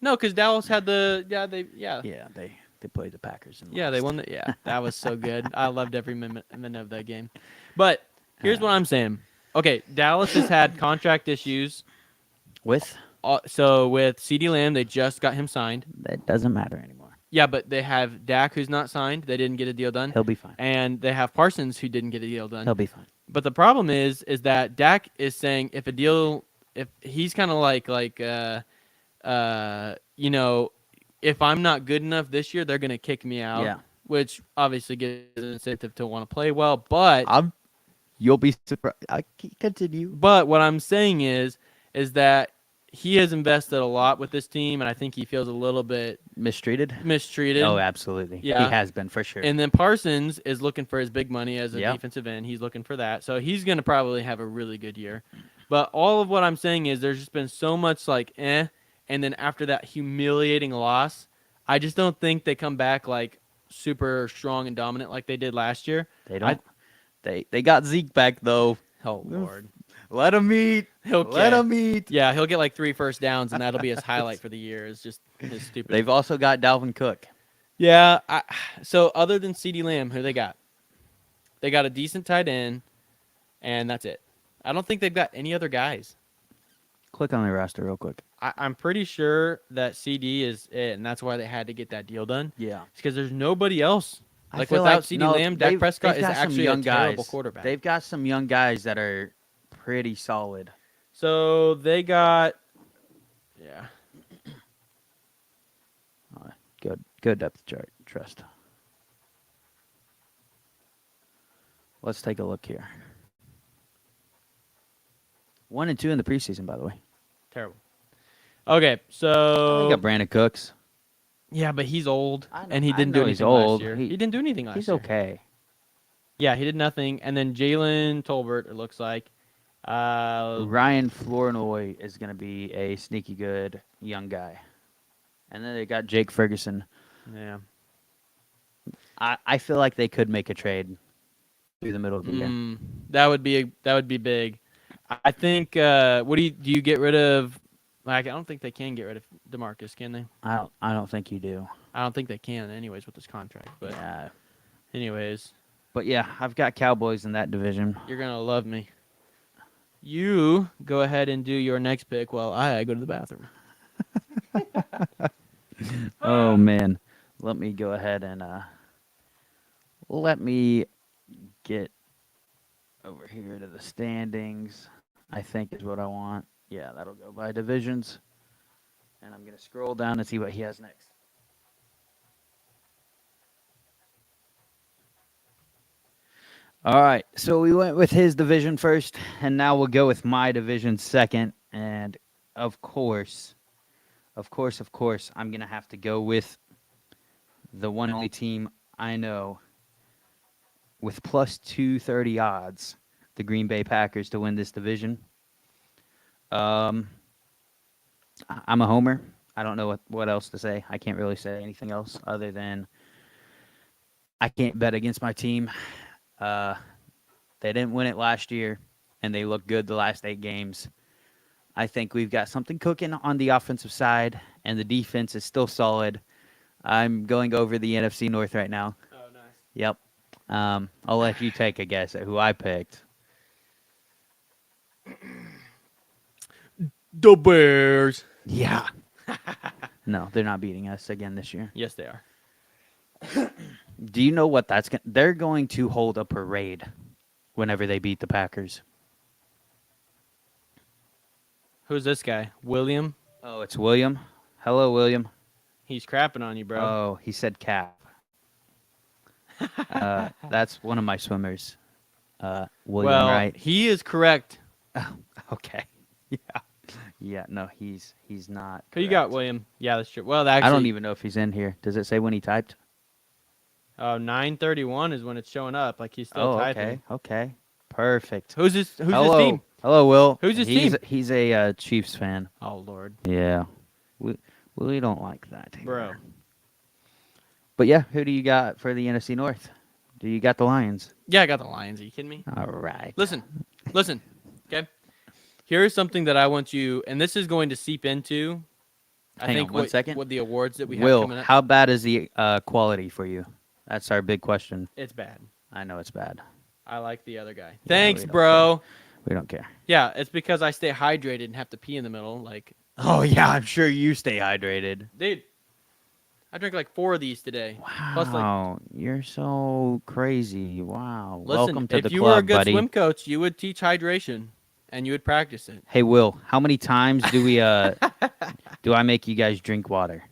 No, because Dallas had Yeah, they played the Packers and Yeah, they lost. won the. Yeah, that was so good. I loved every minute of that game. But here's what I'm saying. Okay, Dallas has had contract issues. With So with CeeDee Lamb, they just got him signed. that doesn't matter anymore. Yeah, but they have Dak, who's not signed. They didn't get a deal done. He'll be fine. And they have Parsons, who didn't get a deal done. He'll be fine. But the problem is that Dak is saying if he's kind of you know, if I'm not good enough this year, they're gonna kick me out. Yeah. Which obviously gives an incentive to want to play well. But You'll be surprised. I continue. But what I'm saying is that he has invested a lot with this team, and I think he feels a little bit Mistreated? mistreated. Oh, absolutely. Yeah. He has been for sure. And then Parsons is looking for his big money as a Yep. defensive end. He's looking for that. So he's going to probably have a really good year. But all of what I'm saying is there's just been so much and then after that humiliating loss, I just don't think they come back like super strong and dominant like they did last year. They don't. They got Zeke back though. Oh, Lord. Let him eat. Okay. Let him eat. Yeah, he'll get like 3 first downs, and that'll be his highlight for the year. It's just his stupid. They've also got Dalvin Cook. Yeah. So other than CeeDee Lamb, who they got? They got a decent tight end, and that's it. I don't think they've got any other guys. Click on the roster real quick. I'm pretty sure that CD is it, and that's why they had to get that deal done. Yeah. It's because there's nobody else. I Like feel without CeeDee Lamb, Dak they've Prescott is got some actually a young terrible guys. quarterback. They've got some young guys that are pretty solid. So they got, yeah. Good depth chart. Trust. Let's take a look here. 1 and 2 in the preseason, by the way. Terrible. Okay, so They got Brandon Cooks. yeah, but he's old, I know- and he I didn't do know he's anything last old. year. He- He didn't do anything last He's year. okay. Yeah, he did nothing. And then Jalen Tolbert, it looks like. Ryan Flournoy is going to be a sneaky good young guy. And then they got Jake Ferguson. Yeah. I feel like they could make a trade through the middle of the year. That would be big. I think. What do you get rid of? Like, I don't think they can get rid of DeMarcus, can they? I don't think you do. I don't think they can, anyways, with this contract. But Yeah. anyways, But yeah, I've got Cowboys in that division. you're gonna love me. You go ahead and do your next pick while I go to the bathroom. Oh man, let me go ahead and let me get over here to the standings. I think is what I want. Yeah, that'll go by divisions. And I'm gonna scroll down and see what he has next. All right, so we went with his division first, and now we'll go with my division second. And of course, I'm going to have to go with the one and only team I know with plus 230 odds, the Green Bay Packers, to win this division. I'm a homer. I don't know what else to say. I can't really say anything else other than I can't bet against my team. They didn't win it last year, and they looked good the last 8 games. I think we've got something cooking on the offensive side, and the defense is still solid. I'm going over the NFC North right now. Oh, nice. Yep. I'll let you take a guess at who I picked. The Bears. Yeah. No, they're not beating us again this year. Yes, they are. Do you know what that's going to... They're going to hold a parade whenever they beat the Packers. Who's this guy? William? Oh, it's William. Hello, William. He's crapping on you, bro. Oh, he said Cap. That's one of my swimmers. William, well, right? he is correct. Oh, okay. Yeah. Yeah, no, he's not. Who you got, correct. William? Yeah, that's true. Well, actually, I don't even know if he's in here. Does it say when he typed? Oh, 9:31 is when it's showing up. Like he's still Oh, typing. okay. Okay. Perfect. Who's his Hello. team? Hello, Will. Who's his he's, team? He's a Chiefs fan. Oh Lord, Yeah. We don't like that here. bro. But yeah, who do you got for the NFC North? Do you got the Lions? Yeah, I got the Lions. Are you kidding me? All right. Listen. Okay. Here's something that I want you, and this is going to seep into. I Hang think on one second. What the awards that we have Will, coming up. how bad is the quality for you? That's our big question. It's bad. I know it's bad. I like the other guy. we Thanks, don't bro. We don't care. Yeah, it's because I stay hydrated and have to pee in the middle. Like, Oh, yeah, I'm sure you stay hydrated. dude, I drank like 4 of these today. Wow, Plus, like, you're so crazy. Wow. listen, Welcome to if the you were a club, good buddy. swim coach, you would teach hydration and you would practice it. Hey, Will, how many times do I make you guys drink water?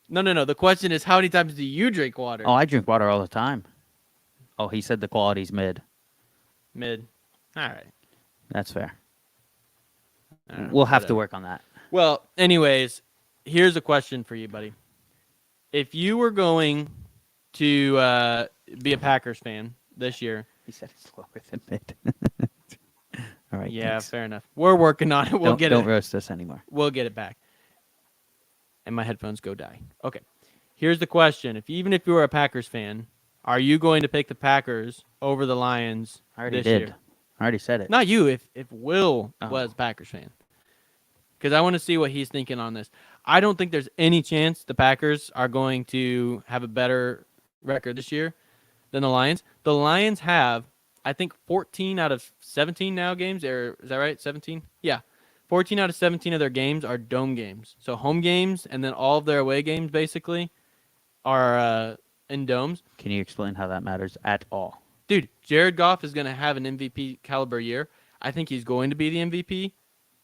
No. The question is, how many times do you drink water? Oh, I drink water all the time. Oh, he said the quality's mid. Mid. All right. That's fair. I don't know, We'll have to whatever. work on that. Well, anyways, here's a question for you, buddy. If you were going to be a Packers fan this year, He said it's lower than mid. All right. yeah, thanks. fair enough. We're working on it. We'll Don't it. roast us anymore. We'll get it back. And my headphones go die. Okay. Here's the question: even if you were a Packers fan, are you going to pick the Packers over the Lions I already this did. year? I already said it. Not you. If Will Oh. was a Packers fan, because I want to see what he's thinking on this. I don't think there's any chance the Packers are going to have a better record this year than the Lions. The Lions have, I think, 14 out of 17 now games. Or is that right? 17? Yeah. 14 out of 17 of their games are dome games. So home games and then all of their away games basically are in domes. Can you explain how that matters at all? Dude, Jared Goff is going to have an MVP caliber year. I think he's going to be the MVP.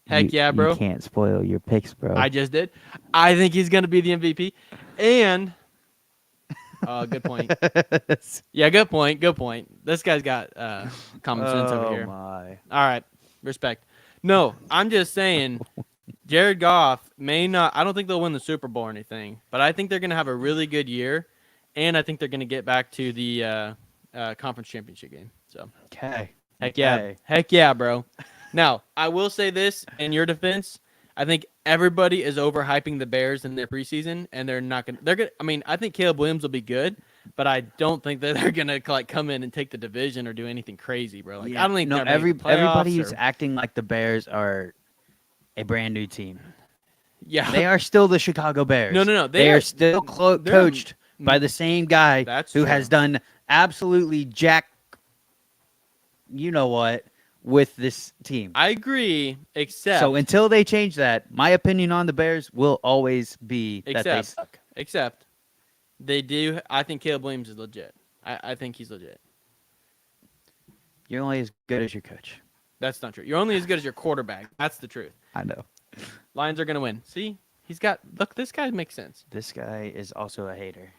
Heck yeah, bro. You can't spoil your picks, bro. I just did. I think he's going to be the MVP. And, good point. Yeah, good point. Good point. This guy's got common sense over here. My. All right. Respect. No, I'm just saying Jared Goff may not. I don't think they'll win the Super Bowl or anything, but I think they're going to have a really good year. And I think they're going to get back to the conference championship game. So, Okay. heck yeah. Okay. Heck yeah, bro. Now, I will say this in your defense. I think everybody is overhyping the Bears in their preseason, and they're not going to. They're going. I mean, I think Caleb Williams will be good, but I don't think that they're going to like come in and take the division or do anything crazy, bro. Like I don't think no. they're gonna make the playoffs Everybody's or- acting like the Bears are a brand new team. Yeah, They are still the Chicago Bears. No. They are still they're- coached by the same guy That's who true. has done absolutely jack. You know what? With this team. I agree, except So until they change that, my opinion on the Bears will always be that they Except- suck. they do. I think Caleb Williams is legit. I think he's legit. You're only as good as your coach. That's not true. You're only as good as your quarterback. That's the truth. I know. Lions are gonna win. See, he's got. Look, this guy makes sense. This guy is also a hater.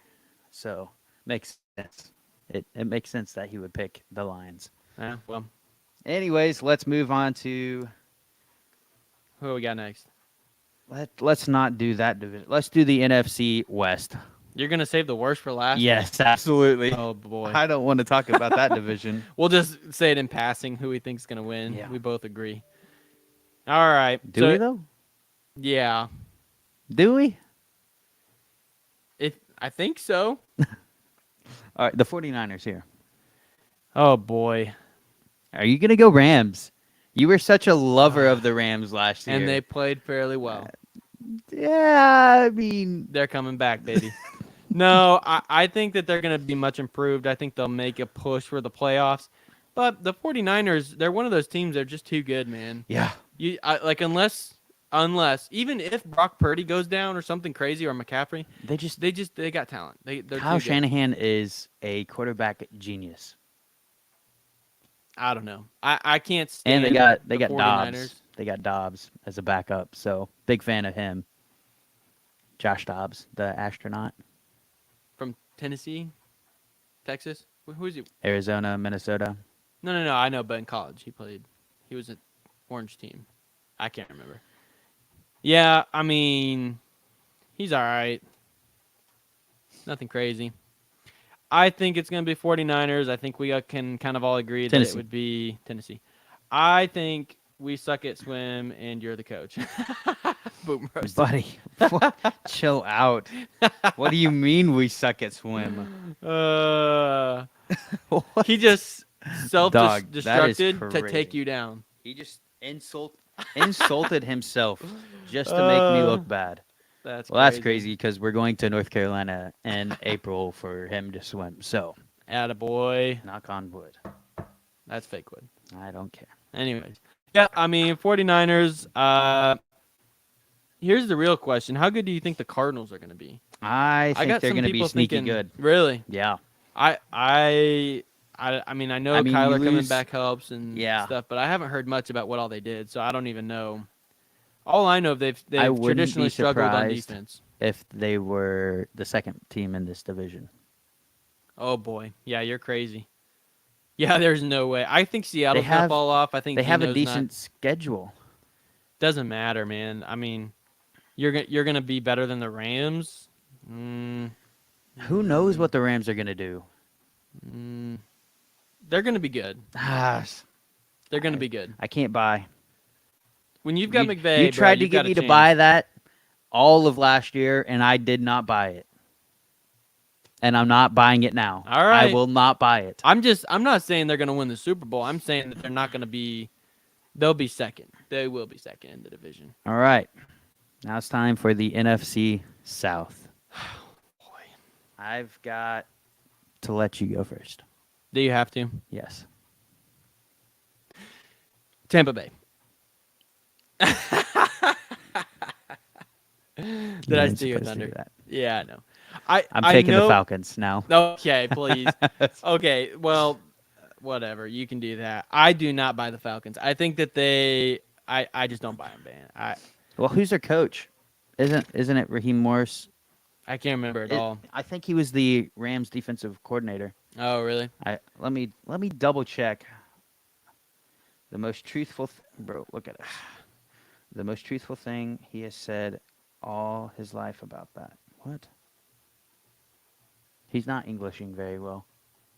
So makes sense. It makes sense that he would pick the Lions. Yeah. Well, Anyways, let's move on to who do we got next? let's not do that division. Let's do the NFC West. You're gonna save the worst for last. Yes, absolutely. Oh boy. I don't want to talk about that division. We'll just say it in passing. Who we think's gonna win? Yeah. We both agree. All right. Do so- we though? Yeah. Do we? I think so. All right, the 49ers here. Oh boy. Are you going to go Rams? You were such a lover of the Rams last year. And they played fairly well. Yeah, I mean, They're coming back, baby. No, I think that they're going to be much improved. I think they'll make a push for the playoffs. But the 49ers, they're one of those teams that are just too good, man. yeah. Unless even if Brock Purdy goes down or something crazy or McCaffrey, they got talent. They're Kyle too good. Shanahan is a quarterback genius. I don't know. I can't stand And they got the Dobbs. 49ers. They got Dobbs as a backup, so big fan of him. Josh Dobbs, the astronaut. From Tennessee, Texas. Who is he? Arizona, Minnesota. No. I know, but in college he was an orange team. I can't remember. Yeah, I mean, he's all right. Nothing crazy. I think it's going to be 49ers. I think we can kind of all agree that Tennessee. it would be Tennessee. I think we suck at swim and you're the coach. Boom roast. Buddy, chill out. What do you mean we suck at swim? He just Dog, that is self-destructed to take crazy. you down. He just insulted himself just to make me look bad. That's That's crazy because we're going to North Carolina in April for him to swim. So, Attaboy. knock on wood. That's fake wood. I don't care. Anyways. Yeah, I mean, 49ers, here's the real question: how good do you think the Cardinals are going to be? I I think got they're some going to be people sneaky thinking, good. really. Yeah. I mean, I know I mean, you Kyler coming lose. back helps and Yeah. stuff, but I haven't heard much about what all they did, so I don't even know. All I know, I they've wouldn't be traditionally struggled on surprised defense. if they were the second team in this division. Oh boy, yeah, you're crazy. Yeah, there's no way. I think They Seattle's gonna have fall off. I think they have a Geno's not. decent schedule. Doesn't matter, man. I mean, you're gonna be better than the Rams. Mm, Who knows mm, what the Rams are going to do? mm. They're gonna be good. Ah, They're gonna I, be good. I can't buy. When you've got You McVay, bro, tried to you've get got a me to buy chance. that all of last year, and I did not buy it. And I'm not buying it now. All I right. will not buy it. I'm not saying they're gonna win the Super Bowl. I'm saying that they're not gonna be. They'll be second. They will be second in the division. All right. Now it's time for the NFC South. Boy, I've got to let you go first. do you have to? Yes. Tampa Bay. You Did I weren't steal your supposed to do thunder? that. Yeah, I know. I'm I taking know, the Falcons now. Okay, please. Okay, well, whatever. You can do that. I do not buy the Falcons. I think that I just don't buy them, man. Well, who's their coach? Isn't it Raheem Morris? I can't remember at all. I think he was the Rams defensive coordinator. Oh, really? Let me double check. The most truthful bro, look at it. The most truthful thing he has said all his life about that. What? He's not Englishing very well.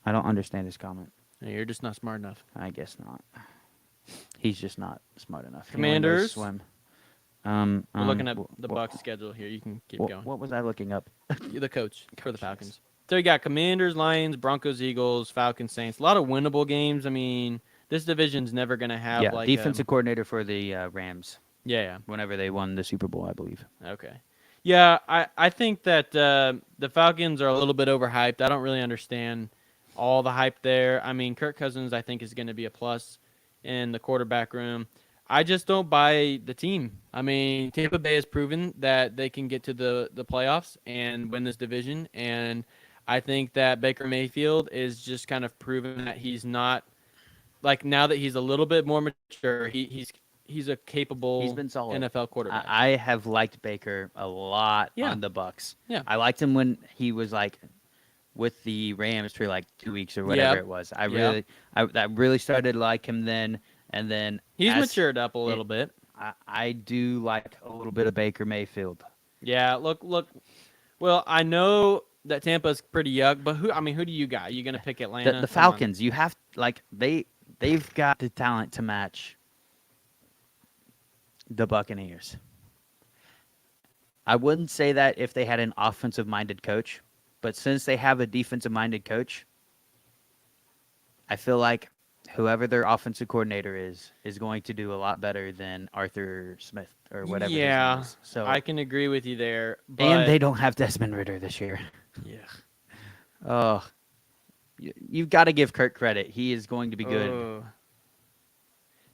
I don't understand his comment. No, you're just not smart enough. I guess not. He's just not smart enough. He only knows Commanders? swim. We're looking at the wh- Bucks schedule here. You can keep going. What was I looking up? You're the coach for the Falcons. So you got Commanders, Lions, Broncos, Eagles, Falcons, Saints. A lot of winnable games. I mean, this division's never gonna have Yeah, like defensive coordinator for the Rams yeah. whenever they won the Super Bowl, I believe. Okay. Yeah, I think that the Falcons are a little bit overhyped. I don't really understand all the hype there. I mean, Kirk Cousins, I think, is going to be a plus in the quarterback room. I just don't buy the team. I mean, Tampa Bay has proven that they can get to the playoffs and win this division. And I think that Baker Mayfield is just kind of proven that he's not, like, now that he's a little bit more mature, he's a capable He's been solid. NFL quarterback. I have liked Baker a lot Yeah. on the Bucks. Yeah. I liked him when he was like with the Rams for like 2 weeks or whatever it was. I really started to like him then, and then He's as matured up a little bit. I do like a little bit of Baker Mayfield. Yeah, look. Well, I know that Tampa's pretty yuck, but who do you got? You gonna pick Atlanta? The Come on. Falcons, you have they've got the talent to match the Buccaneers. I wouldn't say that if they had an offensive-minded coach, but since they have a defensive-minded coach, I feel like whoever their offensive coordinator is going to do a lot better than Arthur Smith or whatever his Yeah, name is. So I can agree with you there. But and they don't have Desmond Ritter this year. yeah, Oh, you've got to give Kirk credit. He is going to be good.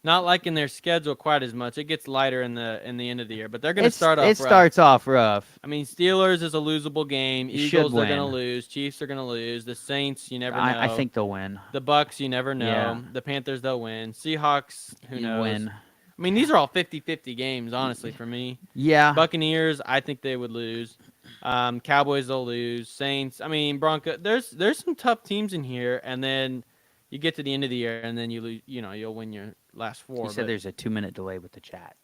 Not liking their schedule quite as much. It gets lighter in the end of the year, but they're gonna start off. It rough. starts off rough. I mean, Steelers is a losable game. You should Eagles are gonna win. lose. Chiefs are gonna lose. The Saints, you never know. I think they'll win. The Bucks, you never know. Yeah. The Panthers, they'll win. Seahawks, who You knows? win. I mean, these are all 50-50 games, honestly, for me. Yeah. Buccaneers, I think they would lose. Cowboys, they'll lose. Saints, I mean, Broncos. There's some tough teams in here, and then you get to the end of the year, and then you lose. You know, you'll win your last four. You said but there's a 2-minute delay with the chat.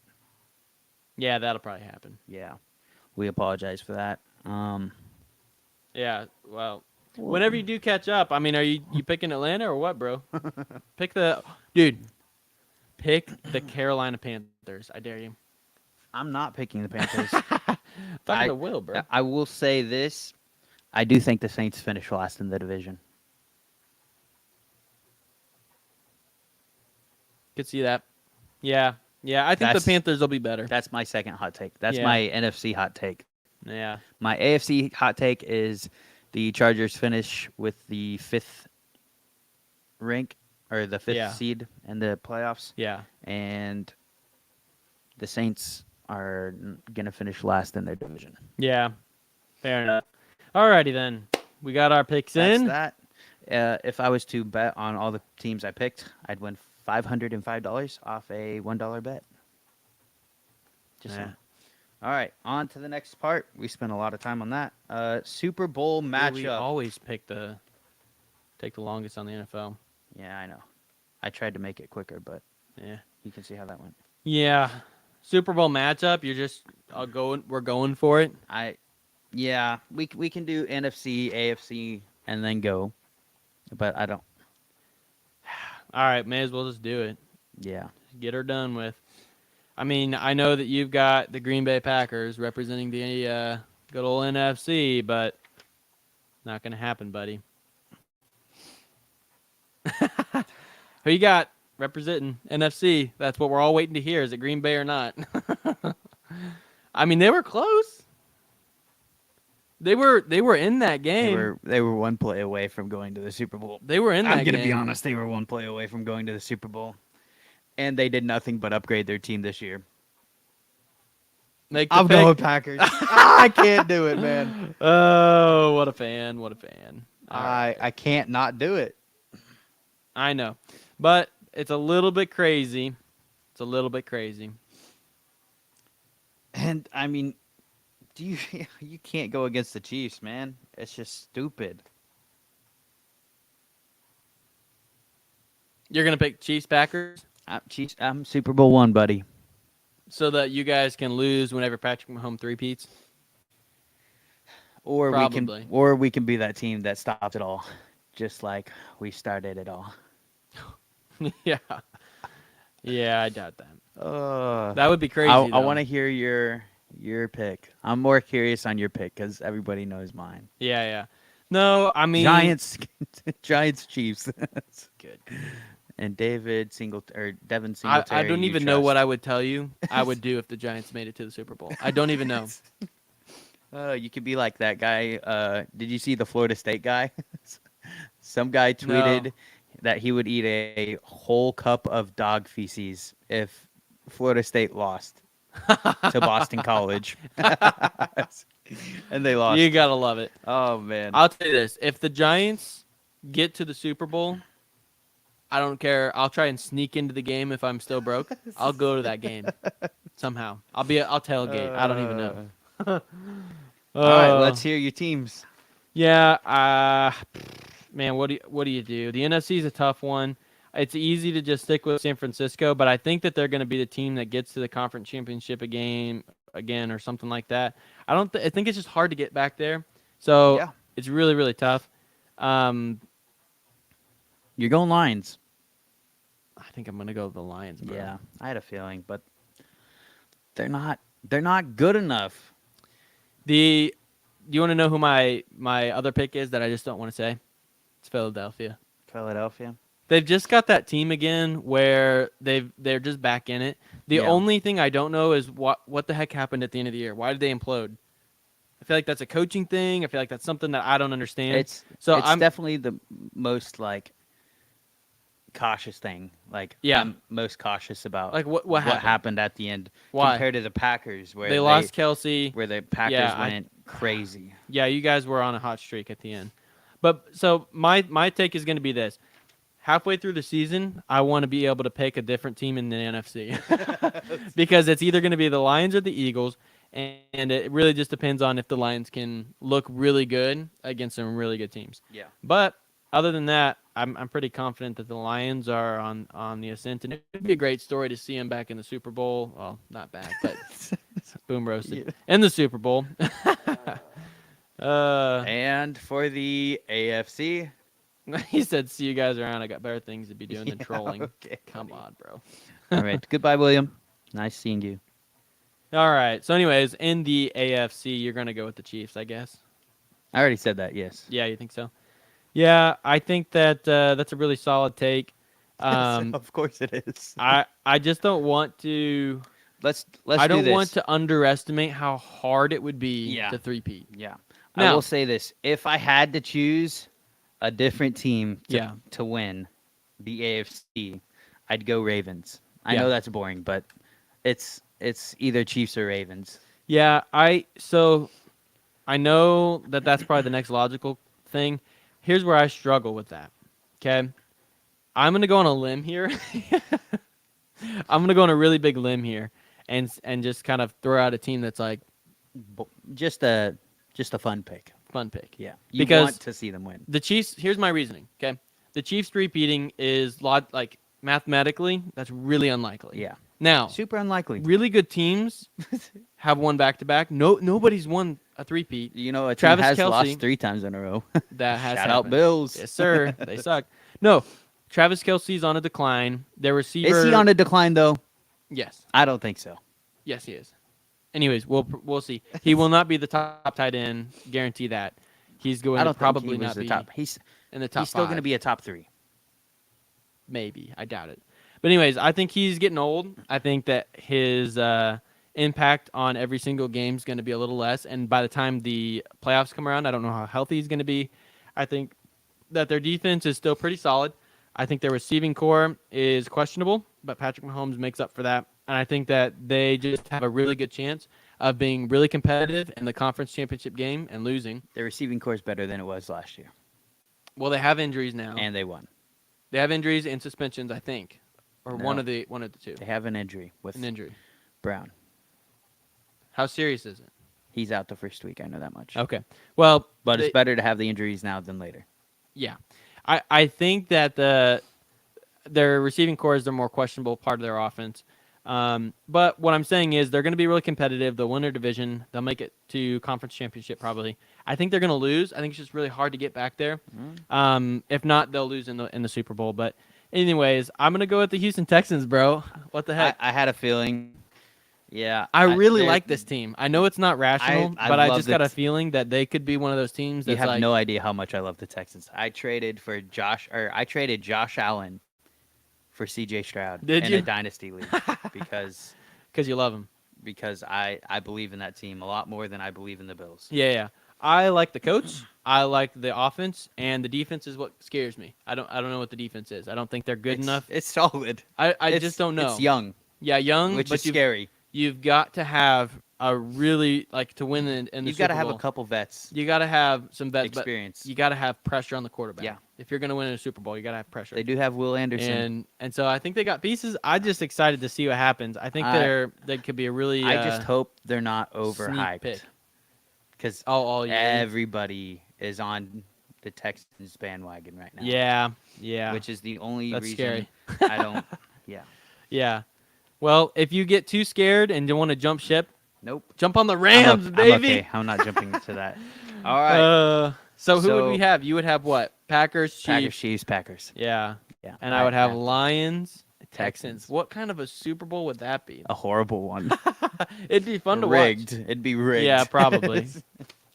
yeah, that'll probably happen. Yeah. We apologize for that. Yeah, well, whenever you do catch up, I mean, are you picking Atlanta or what, bro? Pick the Carolina Panthers. I dare you. I'm not picking the Panthers. Talking to Will, bro. I will say this. I do think the Saints finish last in the division. Could see that. Yeah. I think That's- the Panthers will be better. That's my second hot take. That's Yeah. my NFC hot take. Yeah. My AFC hot take is the Chargers finish with the 5th rank or the 5th Yeah. seed in the playoffs, Yeah. and the Saints are gonna finish last in their division. Yeah, fair enough. Alrighty then, we got our picks That's in. that. If I was to bet on all the teams I picked, I'd win $505 off a $1 bet. Just Yeah. saying. All right, on to the next part. We spent a lot of time on that. Super Bowl Dude, we matchup. always take the longest on the NFL. Yeah, I know. I tried to make it quicker, but Yeah. you can see how that went. Yeah. Super Bowl matchup. We're going for it. Yeah, we can do NFC, AFC, and then go. But I don't. All right, may as well just do it. Yeah. Just get her done with. I mean, I know that you've got the Green Bay Packers representing the good old NFC, but not going to happen, buddy. Who you got representing NFC? That's what we're all waiting to hear. Is it Green Bay or not? I mean, they were close. They were in that game. They were one play away from going to the Super Bowl. They were in that I'm game. gonna be honest. They were one play away from going to the Super Bowl, and they did nothing but upgrade their team this year. Make the I'm pick. going Packers. I can't do it, man. Oh, what a fan! What a fan! I can't not do it. I know, but it's a little bit crazy. It's a little bit crazy. And I mean, you can't go against the Chiefs, man. It's just stupid. You're gonna pick Chiefs Packers I'm Super Bowl one, buddy. so that you guys can lose whenever Patrick Mahomes three-peats. Or Probably. we can be that team that stops it all, just like we started it all. Yeah, yeah, I doubt that. Uh, That would be crazy. I want to hear your pick. I'm more curious on your pick because everybody knows mine. Yeah, yeah. No, I mean Giants, Giants, Chiefs, Good. and Devin I Singletary. don't you even know what trust. I would tell you. I would do if the Giants made it to the Super Bowl. I don't even know. You could be like that guy. Did you see the Florida State guy? Some guy tweeted that he would eat a whole cup of dog feces if Florida State lost to Boston College. And they lost. You gotta love it. Oh, man. I'll tell you this: if the Giants get to the Super Bowl, I don't care. I'll try and sneak into the game if I'm still broke. I'll go to that game somehow. I'll tailgate. I don't even know. All right, let's hear your teams. Yeah. Man, what do you do? The NFC is a tough one. It's easy to just stick with San Francisco, but I think that they're going to be the team that gets to the conference championship again or something like that. I think it's just hard to get back there. So Yeah. it's really, really tough. You're going Lions. I think I'm going to go with the Lions, bro. Yeah, I had a feeling, but they're not good enough. Do you want to know who my other pick is that I just don't want to say? It's Philadelphia. Philadelphia. They've just got that team again where they're just back in it. The Yeah. only thing I don't know is what the heck happened at the end of the year. Why did they implode? I feel like that's a coaching thing. I feel like that's something that I don't understand. It's definitely the most cautious thing. Yeah. I'm most cautious about Like what happened? happened at the end Why? compared to the Packers where They lost Kelsey. where the Packers Yeah, went crazy. Yeah, you guys were on a hot streak at the end. But so my take is going to be this. Halfway through the season, I want to be able to pick a different team in the NFC because it's either going to be the Lions or the Eagles, and it really just depends on if the Lions can look really good against some really good teams. Yeah. But other than that, I'm pretty confident that the Lions are on the ascent, and it'd be a great story to see them back in the Super Bowl. Well, not back, but boom roasted in the Super Bowl. And for the AFC, He said, "See you guys around. I got better things to be doing than trolling." okay, Come on, bro. all right. Goodbye, William. Nice seeing you. All right. So, anyways, in the AFC, you're gonna go with the Chiefs, I guess. I already said that. Yes. Yeah, you think so? Yeah, I think that that's a really solid take. Of course it is. I just don't want to. Let's I do don't this. want to underestimate how hard it would be Yeah. to three-peat. Yeah. I Now- will say this. If I had to choose a different team Yeah. to win the AFC, I'd go Ravens. I Yeah. know that's boring, but it's it's either Chiefs or Ravens. Yeah, I know that that's probably the next logical thing. Here's where I struggle with that. Okay, I'm gonna go on a limb here. I'm gonna go on a really big limb here, and just kind of throw out a team that's like Just a fun pick. fun pick. Yeah, you Because want to see them win. The Chiefs. Here's my reasoning. Okay, the Chiefs repeating is like mathematically that's really unlikely. Yeah, Now, super unlikely. really good teams have won back to back. Nobody's won a three-peat. You know, a team Travis has Kelce. lost 3 times in a row. That has Shout out happened. Bills. Yes, sir. They suck. No, Travis Kelsey's on a decline. Their receiver. Is he on a decline though? Yes. I don't think so. Yes, he is. Anyways, we'll see. He will not be the top tight end. Guarantee that. He's going I don't to probably think he was not the be top. He's in the top. he's still going to five. be a top 3. Maybe. I doubt it. But anyways, I think he's getting old. I think that his impact on every single game is going to be a little less. And by the time the playoffs come around, I don't know how healthy he's going to be. I think that their defense is still pretty solid. I think their receiving core is questionable, but Patrick Mahomes makes up for that. And I think that they just have a really good chance of being really competitive in the conference championship game and losing. The receiving core is better than it was last year, Well, they have injuries now. and they won. They have injuries and suspensions, I think, or No. one of the two. They have an injury with An injury. Brown. How serious is it? He's out the first week. I know that much. Okay. Well, But they- it's better to have the injuries now than later. Yeah, I think that their receiving core is the more questionable part of their offense. But what I'm saying is they're going to be really competitive. They'll win their division. They'll make it to conference championship probably. I think they're going to lose. I think it's just really hard to get back there. If not, they'll lose in the Super Bowl. But anyways, I'm going to go with the Houston Texans, bro. What the heck? I had a feeling. Yeah, I really they're- like this team. I know it's not rational, I but I love just the got a t- feeling that they could be one of those teams You that's have like, no idea how much I love the Texans. I traded Josh Allen for C.J. Stroud Did in you? a dynasty league because because you love them. I believe in that team a lot more than I believe in the Bills. Yeah. I like the coach. I like the offense, and the defense is what scares me. I don't know what the defense is. I don't think they're good enough. It's solid. I It's- just don't know. It's young, Yeah, young, which but is scary. you've got to have a really to win in the You've got to Super have a Bowl. couple vets, You got to have some vets, but experience. you got to have pressure on the quarterback. Yeah. If you're going to win in a Super Bowl, you got to have pressure. They do have Will Anderson. And so I think they got pieces. I'm just excited to see what happens. I think they could be a really I just hope they're not sneak overhyped pick. because all year. everybody is on the Texans bandwagon right now. Yeah. which is the only That's reason scary. I don't. Yeah, Yeah. Well, if you get too scared and don't want to jump ship, nope. jump on the Rams, I'm baby. okay. I'm not jumping to that. All right. So who would So- we have? You would have what? Packers, Chiefs. Packers, Chiefs, Packers. Yeah. Yeah. And I would have yeah. Lions, Texans. Texans. What kind of a Super Bowl would that be? A horrible one. It'd be fun to rigged. watch. It'd be rigged. Yeah, probably.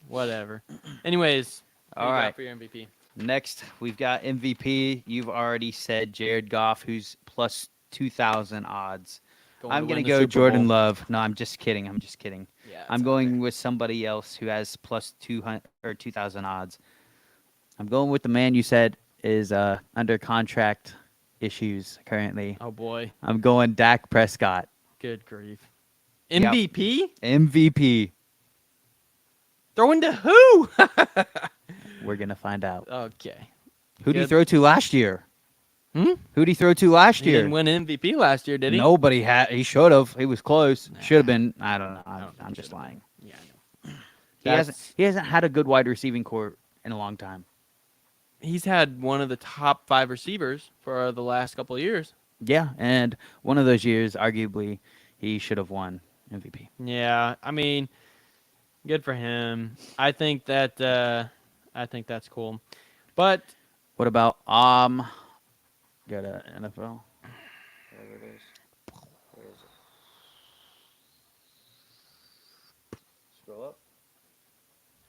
Whatever. Anyways, All who you got right. for your MVP. Next, we've got MVP. You've already said Jared Goff, who's plus 2,000 odds. I'm going gonna go Jordan Love. No, I'm just kidding. I'm just kidding. Yeah, I'm going with somebody else who has plus 200 or 2,000 odds. I'm going with the man you said is under contract issues currently. Oh boy, I'm going Dak Prescott, good grief. Yep. MVP? MVP. Throwing to who? We're gonna find out. Okay. Who did he Good. throw to last year? Hmm? Who did he throw to last He year? didn't win MVP last year, did he? Nobody had. He should have. He was close. Nah. Should have been. I don't know. I don't think I'm just should've been. lying. Yeah, I know. He hasn't. He hasn't had a good wide receiving core in a long time. He's had one of the top 5 receivers for the last couple of years. Yeah, and one of those years, arguably, he should have won MVP. Yeah, I mean, good for him. I think that's cool. But What about Got a NFL. Whatever it is. Where is it? Scroll up.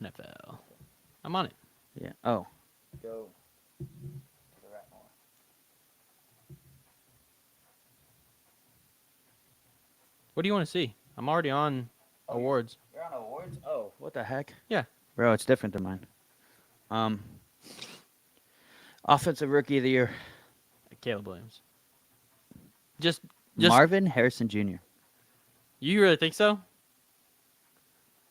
NFL, I'm on it. Yeah. Oh. Go. To the right more. What do you want to see? I'm already on awards. You're on awards? Oh, what the heck? Yeah. Bro, it's different than mine. Offensive Rookie of the Year, Caleb Williams. Just Marvin Harrison Jr. You really think so?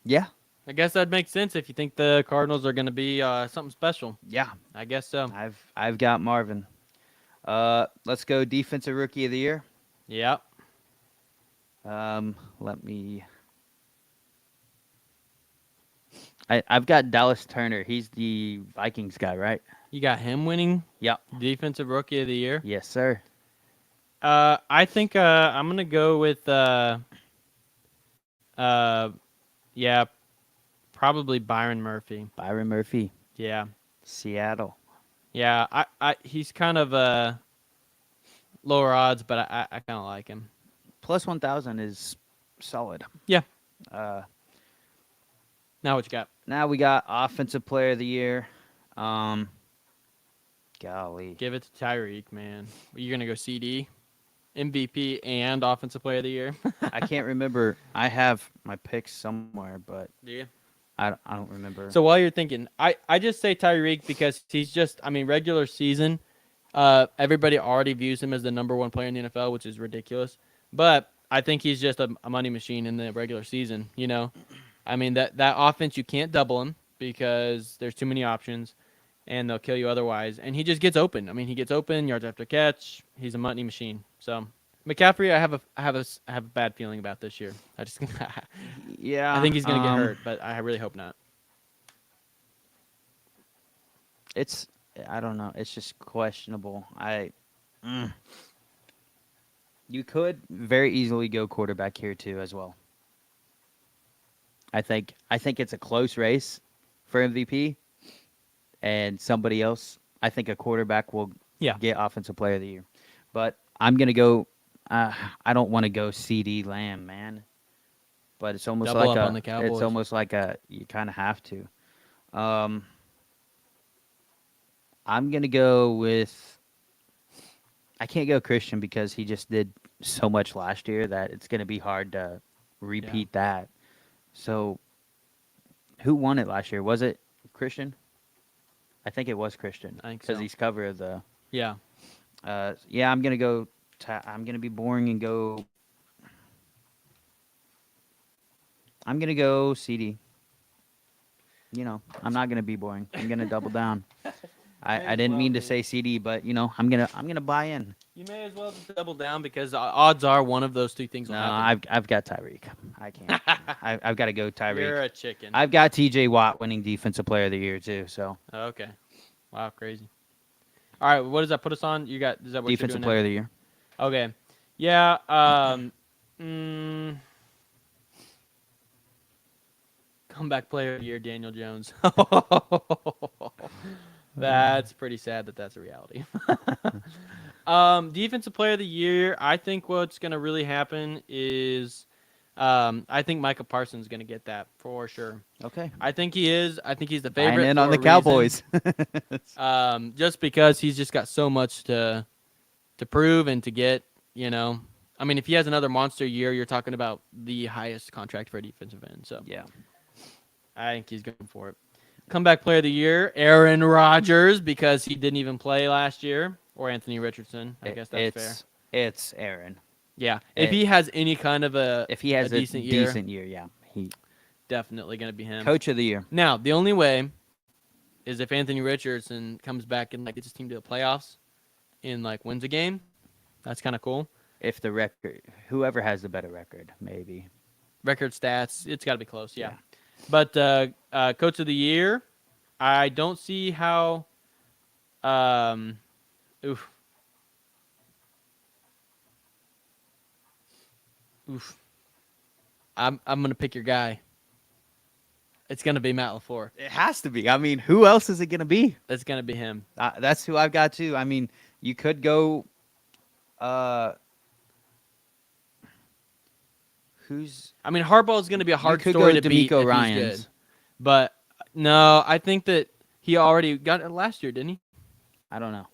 Yeah, I guess that makes sense if you think the Cardinals are going to be something special. yeah. I guess so. I've got Marvin. Let's go defensive rookie of the year. Yeah. Let me. I've got Dallas Turner. He's the Vikings guy, right? You got him winning Yep. Defensive Rookie of the Year. Yes, sir. I think I'm going to go with, yeah, probably Byron Murphy. Byron Murphy, Yeah. Seattle. Yeah. He's kind of lower odds, but I kind of like him. Plus 1,000 is solid. Yeah. Uh, Now what you got? Now we got offensive player of the year. Golly. Give it to Tyreek, man. You're going to go CD, MVP, and Offensive Player of the Year? I can't remember. I have my picks somewhere, but Do you? I don't remember. So while you're thinking, I just say Tyreek because he's just, I mean, regular season, everybody already views him as the number one player in the NFL, which is ridiculous. But I think he's just a money machine in the regular season, you know? I mean, that offense, you can't double him because there's too many options, and they'll kill you otherwise. And he just gets open. I mean, he gets open, yards after catch. He's a money machine. So McCaffrey, I have a bad feeling about this year. yeah, I think he's going to get hurt, but I really hope not. I don't know. It's just questionable. You could very easily go quarterback here too as well. I think it's a close race for MVP, and somebody else. I think a quarterback will get Offensive Player of the Year, but I'm gonna go. I don't want to go CD Lamb, man, but it's almost Double like up on the Cowboys. it's almost like you kind of have to. I'm gonna go with. I can't go Christian because he just did so much last year that it's gonna be hard to repeat that. So, who won it last year? Was it Christian? I think it was Christian. I think so. Because he's cover of the. Yeah. Yeah, I'm gonna go. I'm gonna be boring and go. I'm gonna go CD. You know, I'm not gonna be boring. I'm gonna double down. I didn't mean to say CD, but you know, I'm gonna buy in. You may as well just double down because odds are one of those two things will No, happen. I've got Tyreek. I can't. I've got to go Tyreek. You're a chicken. I've got T.J. Watt winning Defensive Player of the Year too. So Okay. Wow, crazy. All right, what does that put us on? You got is that what Defensive you're Player of doing the Year. now? Okay. Yeah. Comeback Player of the Year, Daniel Jones. That's pretty sad that's a reality. Defensive Player of the Year, I think what's going to really happen is I think Micah Parsons is going to get that for sure. Okay. I think he is. I think he's the Buying favorite in for on the a Cowboys. reason. Just because he's just got so much to prove and to get, you know. I mean, if he has another monster year, you're talking about the highest contract for a defensive end. So Yeah. I think he's going for it. Comeback Player of the Year, Aaron Rodgers, because he didn't even play last year, or Anthony Richardson. I guess that's fair. It's Aaron. Yeah, if he has any kind of If he has a decent year, yeah, he definitely going to be him. Coach of the Year. Now, the only way is if Anthony Richardson comes back and gets his team to the playoffs and wins a game. That's kind of cool. If the record, whoever has the better record, maybe. Record stats, it's got to be close. Yeah. But Coach of the Year, I don't see how. Oof. I'm gonna pick your guy. It's gonna be Matt LaFleur. It has to be. I mean, who else is it going to be? It's gonna be him. That's who I've got too. I mean, you could go. Who's? I mean, Harbaugh is gonna be a hard could story go to beat. D'Amico If Ryans. he's good. But no, I think that he already got it last year, didn't he? I don't know.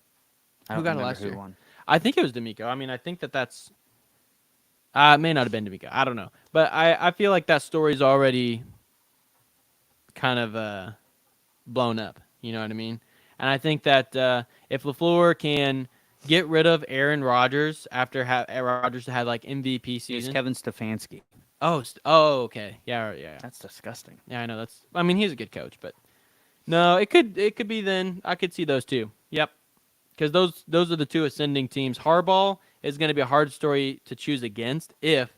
Who got it last who year? won. I think it was D'Amico. I mean, I think that's. It may not have been D'Amico. I don't know, but I feel like that story's already kind of blown up. You know what I mean? And I think that if LaFleur can get rid of Aaron Rodgers after Rodgers had MVP It's season, Kevin Stefanski. Oh, okay. Yeah. That's disgusting. Yeah, I know. I mean, he's a good coach, but no, it could be then. I could see those two. Yep, because those are the two ascending teams. Harbaugh is going to be a hard story to choose against if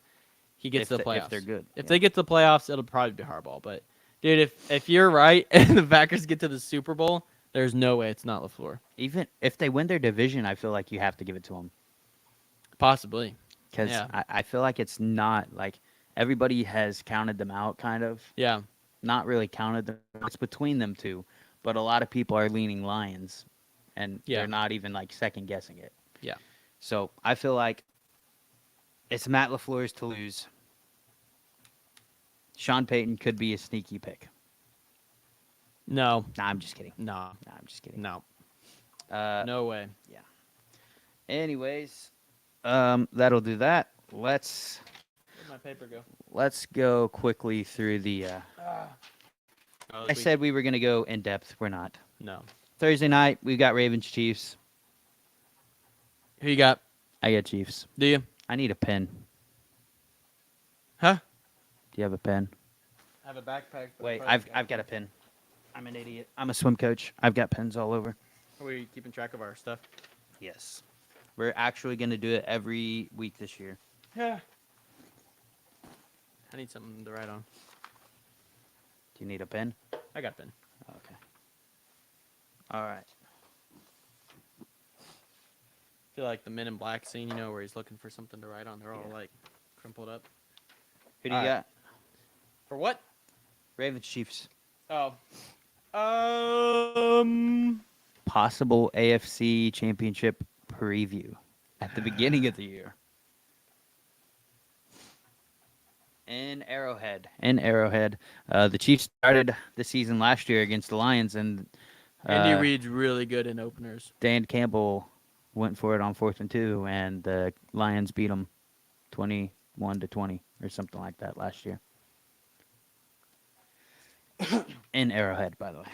he gets to the playoffs. If they're good. If Yeah. they get to the playoffs, it'll probably be Harbaugh. But dude, if you're right and the Packers get to the Super Bowl, there's no way it's not LaFleur. Even if they win their division, I feel like you have to give it to them. Possibly. Because Yeah. I feel like it's not like everybody has counted them out, kind of. Yeah. Not really counted them. It's between them two. But a lot of people are leaning Lions, and Yeah. they're not even like second guessing it. Yeah. So I feel like it's Matt LaFleur's to lose. Sean Payton could be a sneaky pick. No. Nah, I'm just kidding. No. Nah, I'm just kidding. No. Uh, No way. Anyways, that'll do that. Let's Where'd my paper go? go quickly through the. I said we were gonna go in depth. We're not. no. Thursday night we got Ravens Chiefs. Who you got? I got Chiefs. Do you? I need a pen. Huh? Do you have a pen? I have a backpack. Wait, I've got a pen. I'm an idiot. I'm a swim coach. I've got pens all over. Are we keeping track of our stuff? Yes. We're actually gonna do it every week this year. Yeah. I need something to write on. Do you need a pen? I got a pen. Okay. All right. I feel like the Men in Black scene, where he's looking for something to write on. They're all Yeah. like crumpled up. Who do you All right. got? For what? Ravens Chiefs. Oh. Possible AFC Championship preview at the beginning of the year. In Arrowhead. The Chiefs started the season last year against the Lions, and Andy Reid's really good in openers. Dan Campbell went for it on 4th and 2, and the Lions beat them 21-20 or something like that last year. In Arrowhead, by the way.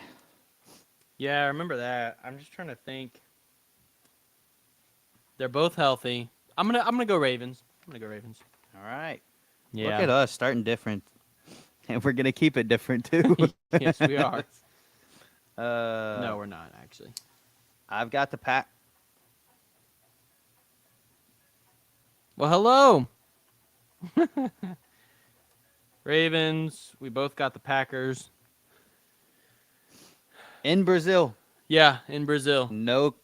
Yeah, I remember that. I'm just trying to think. They're both healthy. I'm gonna go Ravens. All right. Yeah. Look at us starting different, and we're gonna keep it different too. Yes, we are. No, No, we're not actually. I've got the pack. Well, hello. Ravens. We both got the Packers. In Brazil. Yeah, in Brazil. No.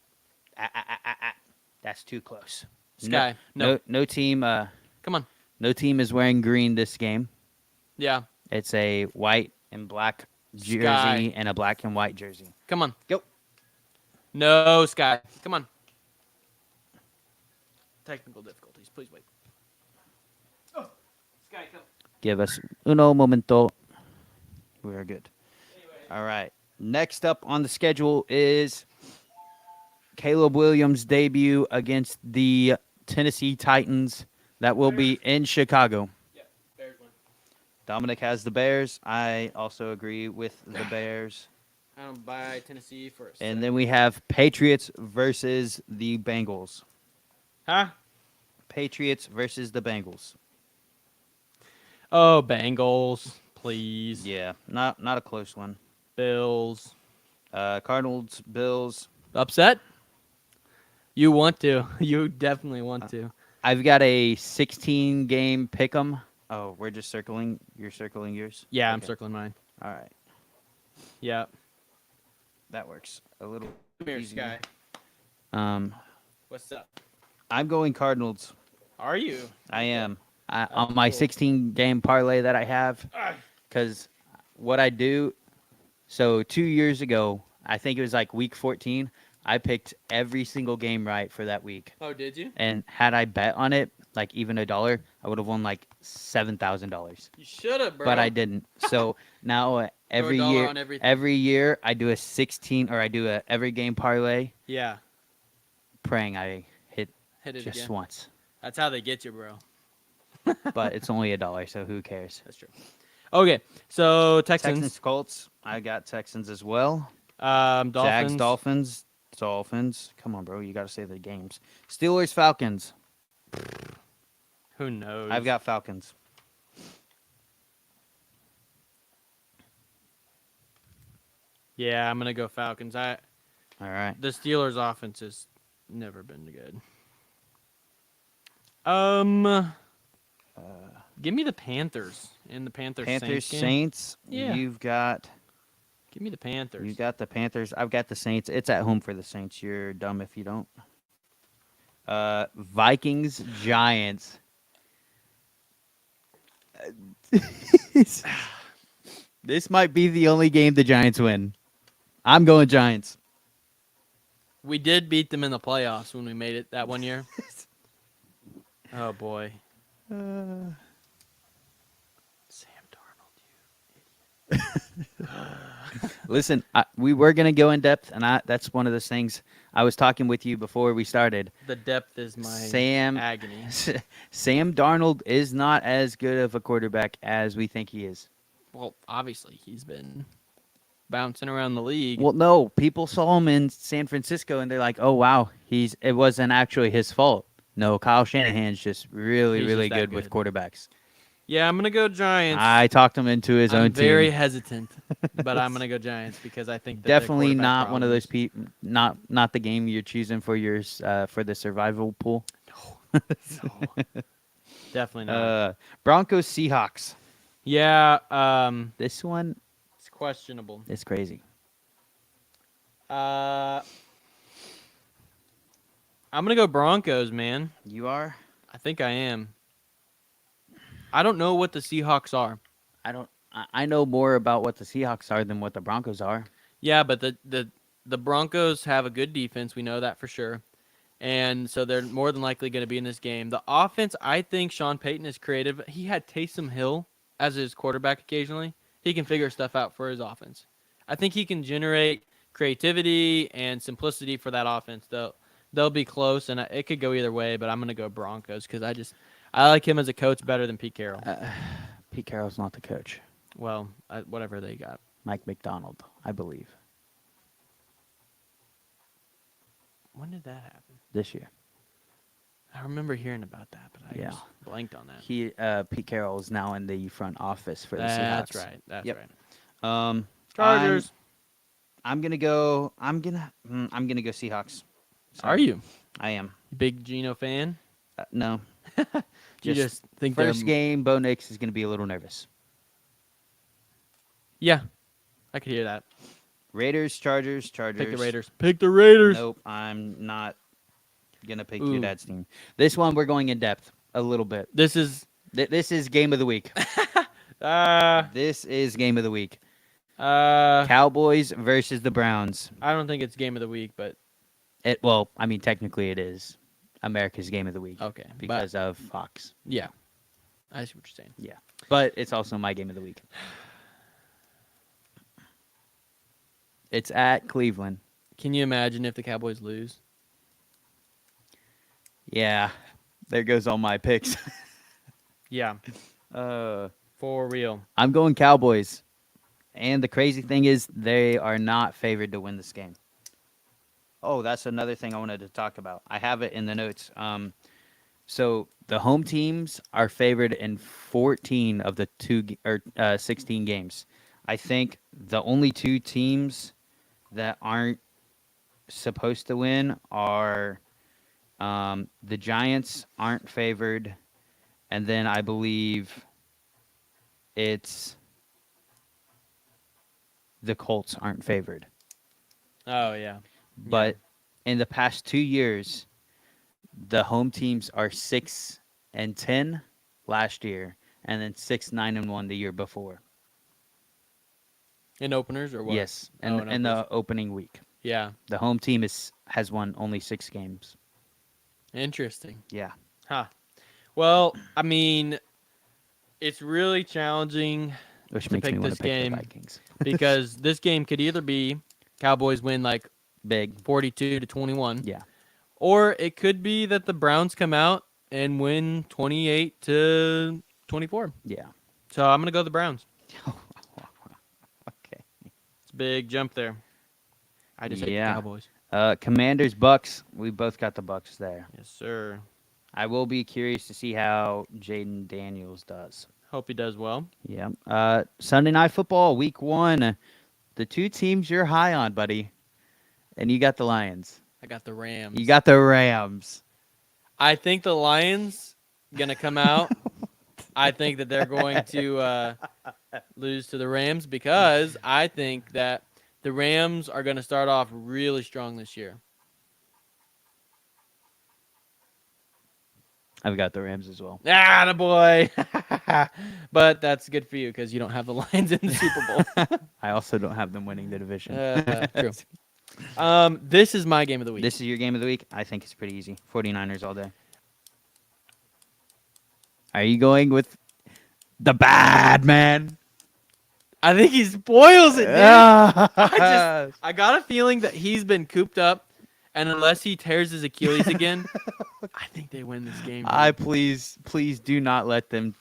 That's too close. Sky. No. No team. Come on. No team is wearing green this game. Yeah. It's a white and black jersey Sky. and a black and white jersey. Come on. Go. No, Sky. Come on. Technical difficulties. Please wait. Oh, Sky, come. Give us uno momento. We're good. Anyway. All right. Next up on the schedule is Caleb Williams' debut against the Tennessee Titans. That will be in Chicago. Yeah, Bears win. Dominic has the Bears. I also agree with the Bears. I don't buy Tennessee for a And second. then we have Patriots versus the Bengals. Huh? Patriots versus the Bengals. Oh, Bengals, please. Yeah, not a close one. Bills. Cardinals, Bills. Upset? You want to. You definitely want to. I've got a 16-game pick'em. Oh, we're just circling. You're circling yours? Yeah, I'm Okay. circling mine. All right. Yeah. That works. A little Come here, easier. Sky. What's up? I'm going Cardinals. Are you? I am. Oh, On my cool. 16-game parlay that I have, Ah. because what I do, so 2 years ago, I think it was like week 14, I picked every single game right for that week. Oh, did you? And had I bet on it, like even $1, I would have won like $7,000. You should have, bro. But I didn't. So now every $1 year, on everything. every year I do a 16 or I do a every game parlay, Yeah. praying I hit Hit it just again. once. That's how they get you, bro. But it's only $1, so who cares? That's true. Okay, so Texans. Texans, Colts. I got Texans as well. Dolphins. Jags, Dolphins. Come on, bro. You got to say the games. Steelers, Falcons. Who knows? I've got Falcons. Yeah, I'm gonna go Falcons. All right. The Steelers' offense has never been good. Um, give me the Panthers in the Panthers Panthers Saints game. Saints. Yeah. You've got Give me the Panthers. the Panthers. I've got the Saints. It's at home for the Saints. You're dumb if you don't. Vikings Giants. This might be the only game the Giants win. I'm going Giants. We did beat them in the playoffs when we made it that one year. Oh boy, Sam Darnold. Listen, we were gonna go in depth, and that's one of those things I was talking with you before we started. The depth is my Sam agony. Sam Darnold is not as good of a quarterback as we think he is. Well, obviously he's been bouncing around the league. Well, no, people saw him in San Francisco, and they're like, "Oh wow, it wasn't actually his fault." No, Kyle Shanahan's just really, He's really just that good with good. quarterbacks. Yeah, I'm gonna go Giants. I talked him into his I'm own very team. hesitant, but I'm gonna go Giants because I think that Definitely their quarterback not one of those problems- people. Not the game you're choosing for yours for the survival pool. No, definitely not. Broncos Seahawks. Yeah, This one it's questionable. is crazy. I'm gonna go Broncos, man. You are? I think I am. I don't know what the Seahawks are. I don't. I know more about what the Seahawks are than what the Broncos are. Yeah, but the Broncos have a good defense. We know that for sure. And so they're more than likely going to be in this game. The offense, I think Sean Payton is creative. He had Taysom Hill as his quarterback occasionally. He can figure stuff out for his offense. I think he can generate creativity and simplicity for that offense. They'll be close, and it could go either way, but I'm going to go Broncos because I like him as a coach better than Pete Carroll. Pete Carroll's not the coach. Well, whatever they got. Mike McDonald, I believe, When did that happen? this year. I remember hearing about that, but I Yeah. just blanked on that. Pete Carroll is now in the front office for the That's Seahawks. right. That's Yep. right. Chargers. Chargers. I'm gonna go. I'm gonna go Seahawks. Are you I am. big Geno fan? No. You just think First they're game, Bo Nix is gonna be a little nervous. Yeah, I could hear that. Raiders, Chargers. Pick the Raiders. Pick the Raiders. Nope, I'm not gonna pick Ooh. your dad's team. This one we're going in depth a little bit. This is This is game of the week. uh This is game of the week. uh Cowboys versus the Browns. I don't think it's game of the week, but Well, I mean, technically it is America's game of the week okay. because of Fox. But, yeah. I see what you're saying. But it's also my game of the week. It's at Cleveland. Can you imagine if the Cowboys lose? Yeah, there goes all my picks. Yeah. For real. I'm going Cowboys. And the crazy thing is they are not favored to win this game. Oh, that's another thing I wanted to talk about. I have it in the notes. So the home teams are favored in 14 of the 16 games. I think the only two teams that aren't supposed to win are the Giants aren't favored, and then I believe it's the Colts aren't favored. Oh yeah. But in the past 2 years, the home teams are 6-10 last year, and then 6-9-1 the year before. In openers or what? Yes, Oh, and in in the openers. opening week, Yeah. the home team has won only 6 games. Interesting. Yeah, Huh. Well, I mean, it's really challenging which To makes pick me want this to pick game. the Vikings. because this game could either be Cowboys win like Big, 42-21, yeah. or it could be that the Browns come out and win 28-24. Yeah. So I'm gonna go the Browns. Okay. It's a big jump there. I just hate the Yeah. Cowboys. Commanders, Bucks. We both got the Bucks there. Yes, sir. I will be curious to see how Jaden Daniels does. Hope he does well. Yeah. Sunday Night Football, Week 1. the two teams you're high on, buddy, and you got the Lions. I got the Rams. You got the Rams. I think the Lions gonna come out. I think that they're going to lose to the Rams because I think that the Rams are going to start off really strong this year. I've got the Rams as well. Ah, the boy. But that's good for you because you don't have the Lions in the Super Bowl. I also don't have them winning the division. True. This is my game of the week. This is your game of the week. I think it's pretty easy. 49ers all day. Are you going with the bad man? I think he spoils it, dude. Yes. I got a feeling that he's been cooped up, and unless he tears his Achilles again, I think they win this game. Please do not let him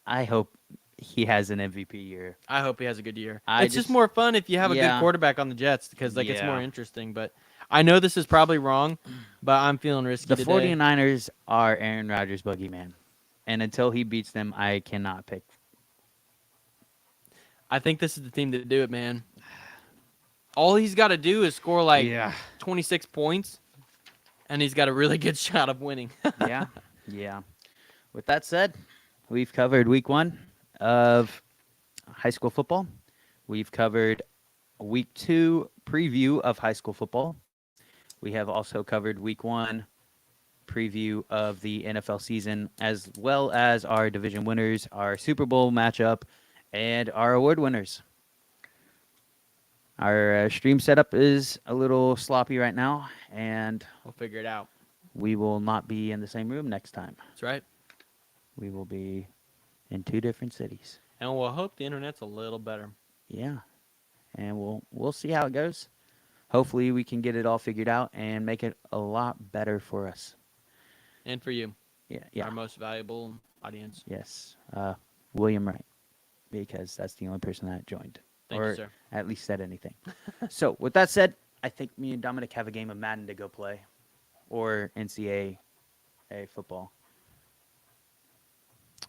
I hope he has an MVP year. I hope he has a good year. I It's just just- more fun if you have a good Yeah. quarterback on the Jets because it's more Yeah. interesting. But I know this is probably wrong, but I'm feeling risky The today. 49ers are Aaron Rodgers' boogeyman. And until he beats them, I cannot pick. I think this is the team to do it, man. All he's got to do is score like yeah. 26 points, and he's got a really good shot of winning. Yeah. Yeah. With that said, we've covered week 1 of high school football. We've covered week 2 preview of high school football. We have also covered week 1 preview of the NFL season, as well as our division winners, our Super Bowl matchup, and our award winners. Our stream setup is a little sloppy right now, and We'll figure it out. we will not be in the same room next time. That's right. We will be in 2 different cities. And we'll hope the internet's a little better. Yeah, and we'll see how it goes. Hopefully, we can get it all figured out and make it a lot better for us. And for you, Yeah. our most valuable audience. Yes. William Wright, because that's the only person that joined. Thank or you, sir. at least said anything. So, with that said, I think me and Dominic have a game of Madden to go play, or NCAA football.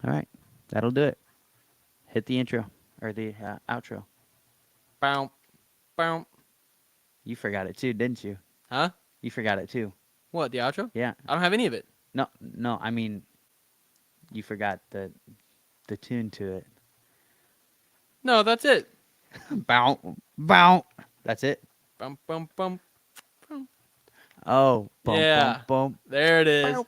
All right, that'll do it. Hit the intro, or the outro. Bow, bow. You forgot it too, didn't you? Huh? You forgot it too. What, the outro? Yeah. I don't have any of it. No, I mean, you forgot the tune to it. No, that's it. Bow, bow. That's it. Bum, bum, bum. Oh, bum, Yeah. bum, bum. There it is. Bow.